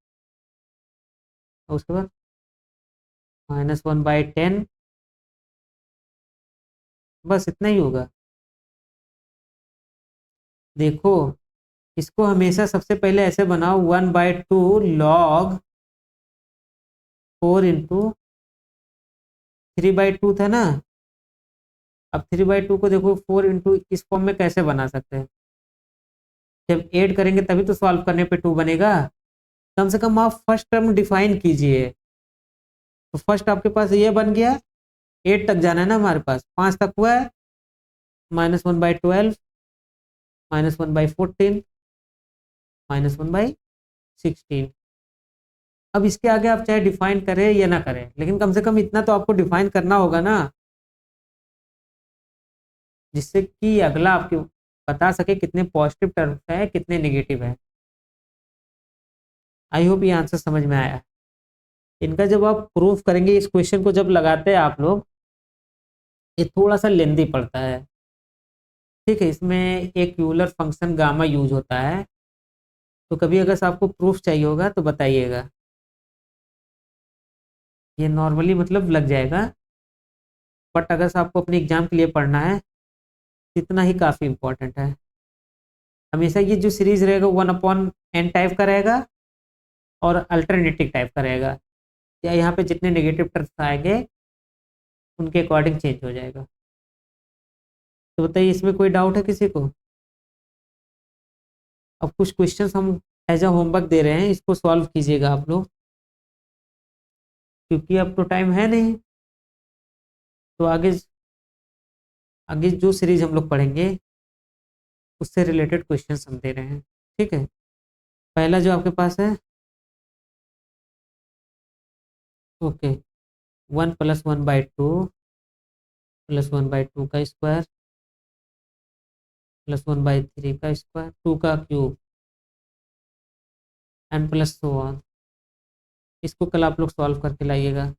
-1/10। बस इतना ही होगा। देखो, इसको हमेशा सबसे पहले ऐसे बनाओ, 1/2 log 4 × 3/2 था ना। अब 3/2 को देखो 4 × इस फॉर्म में कैसे बना सकते हैं? जब ऐड करेंगे तभी तो सॉल्व करने पे 2 बनेगा। कम से कम आप फर्स्ट टर्म डिफाइन कीजिए। तो फर्स्ट आपके पास ये बन गया। 8 तक जाना है ना हमारे पास, 5 तक हुआ है। -1/12 -1/14 -1/16। अब इसके आगे आप चाहे डिफाइन करें या ना करें, लेकिन कम से कम इतना तो आपको डिफाइन करना होगा ना, जिससे कि अगला आपके बता सके कितने पॉजिटिव टर्म्स है कितने नेगेटिव है। आई होप ये आंसर समझ में आया। इनका जब आप प्रूफ करेंगे, इस क्वेश्चन को जब लगाते हैं आप लोग, ये थोड़ा सा लेंदी पड़ता है। ठीक है, इसमें एक यूलर फंक्शन गामा यूज होता है। तो कभी अगर आपको प्रूफ चाहिए होगा तो बताइएगा। ये नॉर्मली मतलब लग जाएगा, बट अगर से आपको अपने एग्जाम के लिए पढ़ना है इतना ही काफ़ी इंपॉर्टेंट है। हमेशा ये जो सीरीज रहेगा 1/n टाइप का रहेगा और अल्टरनेटिव टाइप का रहेगा, या यहाँ पे जितने नेगेटिव टर्म्स आएंगे उनके अकॉर्डिंग चेंज हो जाएगा। तो बताइए इसमें कोई डाउट है किसी को? अब कुछ क्वेश्चंस हम एज अ होमवर्क दे रहे हैं, इसको सॉल्व कीजिएगा आप लोग, क्योंकि अब तो टाइम है नहीं। तो आगे आगे जो सीरीज हम लोग पढ़ेंगे उससे रिलेटेड क्वेश्चंस हम दे रहे हैं, ठीक है। पहला जो आपके पास है, ओके, 1+1/2 +1/2 का स्क्वायर +1/3 का स्क्वायर 2 का cube and plus so on. इसको कल आप लोग सॉल्व करके लाइएगा,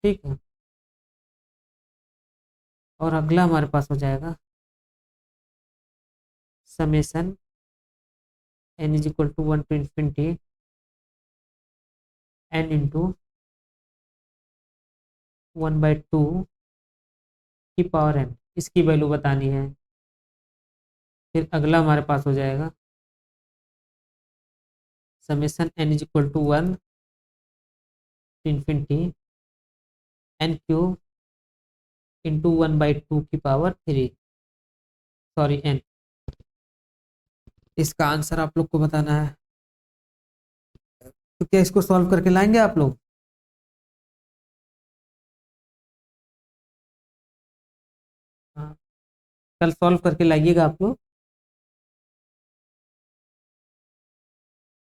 ठीक है। और अगला हमारे पास हो जाएगा summation n = 1 to n into 1/2 की पावर n, इसकी वैल्यू बतानी है। फिर अगला हमारे पास हो जाएगा summation n = 1 to n³ into 1/2 की पावर 3, सॉरी n। इसका आंसर आप लोग को बताना है। तो क्या इसको सॉल्व करके लाएंगे आप लोग? हाँ, कल सॉल्व करके लाइएगा आप लोग।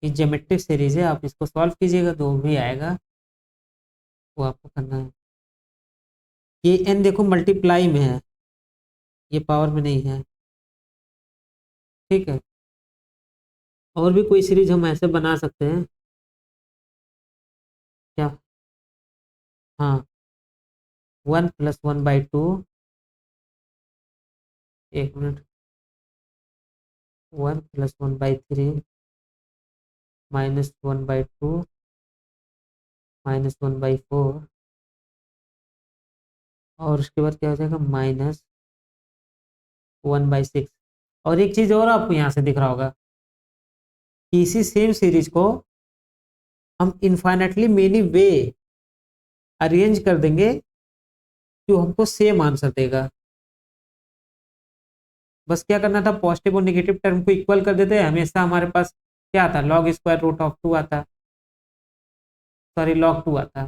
ये ज्योमेट्रिक सीरीज है, आप इसको सॉल्व कीजिएगा, जो भी आएगा वो आपको करना है। ये n देखो मल्टीप्लाई में है, ये पावर में नहीं है, ठीक है। और भी कोई सीरीज हम ऐसे बना सकते हैं क्या? हाँ, 1+1/2, 1 मिनट, 1+1/3 -1/2 -1/4, और उसके बाद क्या हो जाएगा -1/6। और एक चीज और आपको यहाँ से दिख रहा होगा कि इसी सेम सीरीज को हम इनफाइनेटली मेनी वे अरेंज कर देंगे जो हमको सेम आंसर देगा। बस क्या करना था, पॉजिटिव और नेगेटिव टर्म को इक्वल कर देते हैं। हमेशा हमारे पास क्या आता, log² रूट ऑफ 2 आता, सॉरी log 2 आता,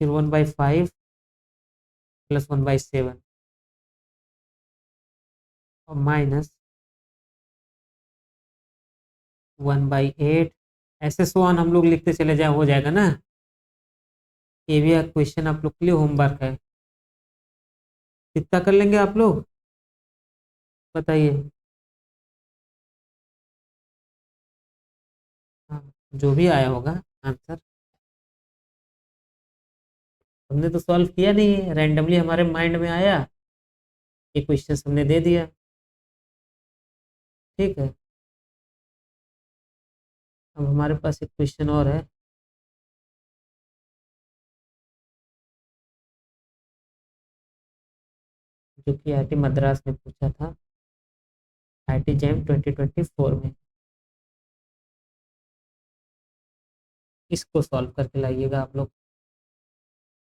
फिर 1/5 प्लस 1/7 और माइनस 1/8, ऐसे सो ऑन हम लोग लिखते चले जाए, हो जाएगा ना। ये भी क्वेश्चन आप लोग के लिए होमवर्क है। कितना कर लेंगे आप लोग बताइए? हाँ, जो भी आया होगा आंसर, हमने तो सॉल्व किया नहीं है, रैंडमली हमारे माइंड में आया, ये क्वेश्चन हमने दे दिया, ठीक है। अब हमारे पास एक क्वेश्चन और है, जो कि IIT मद्रास में पूछा था, IIT जैम 2024 में। इसको सॉल्व करके लाइएगा आप लोग।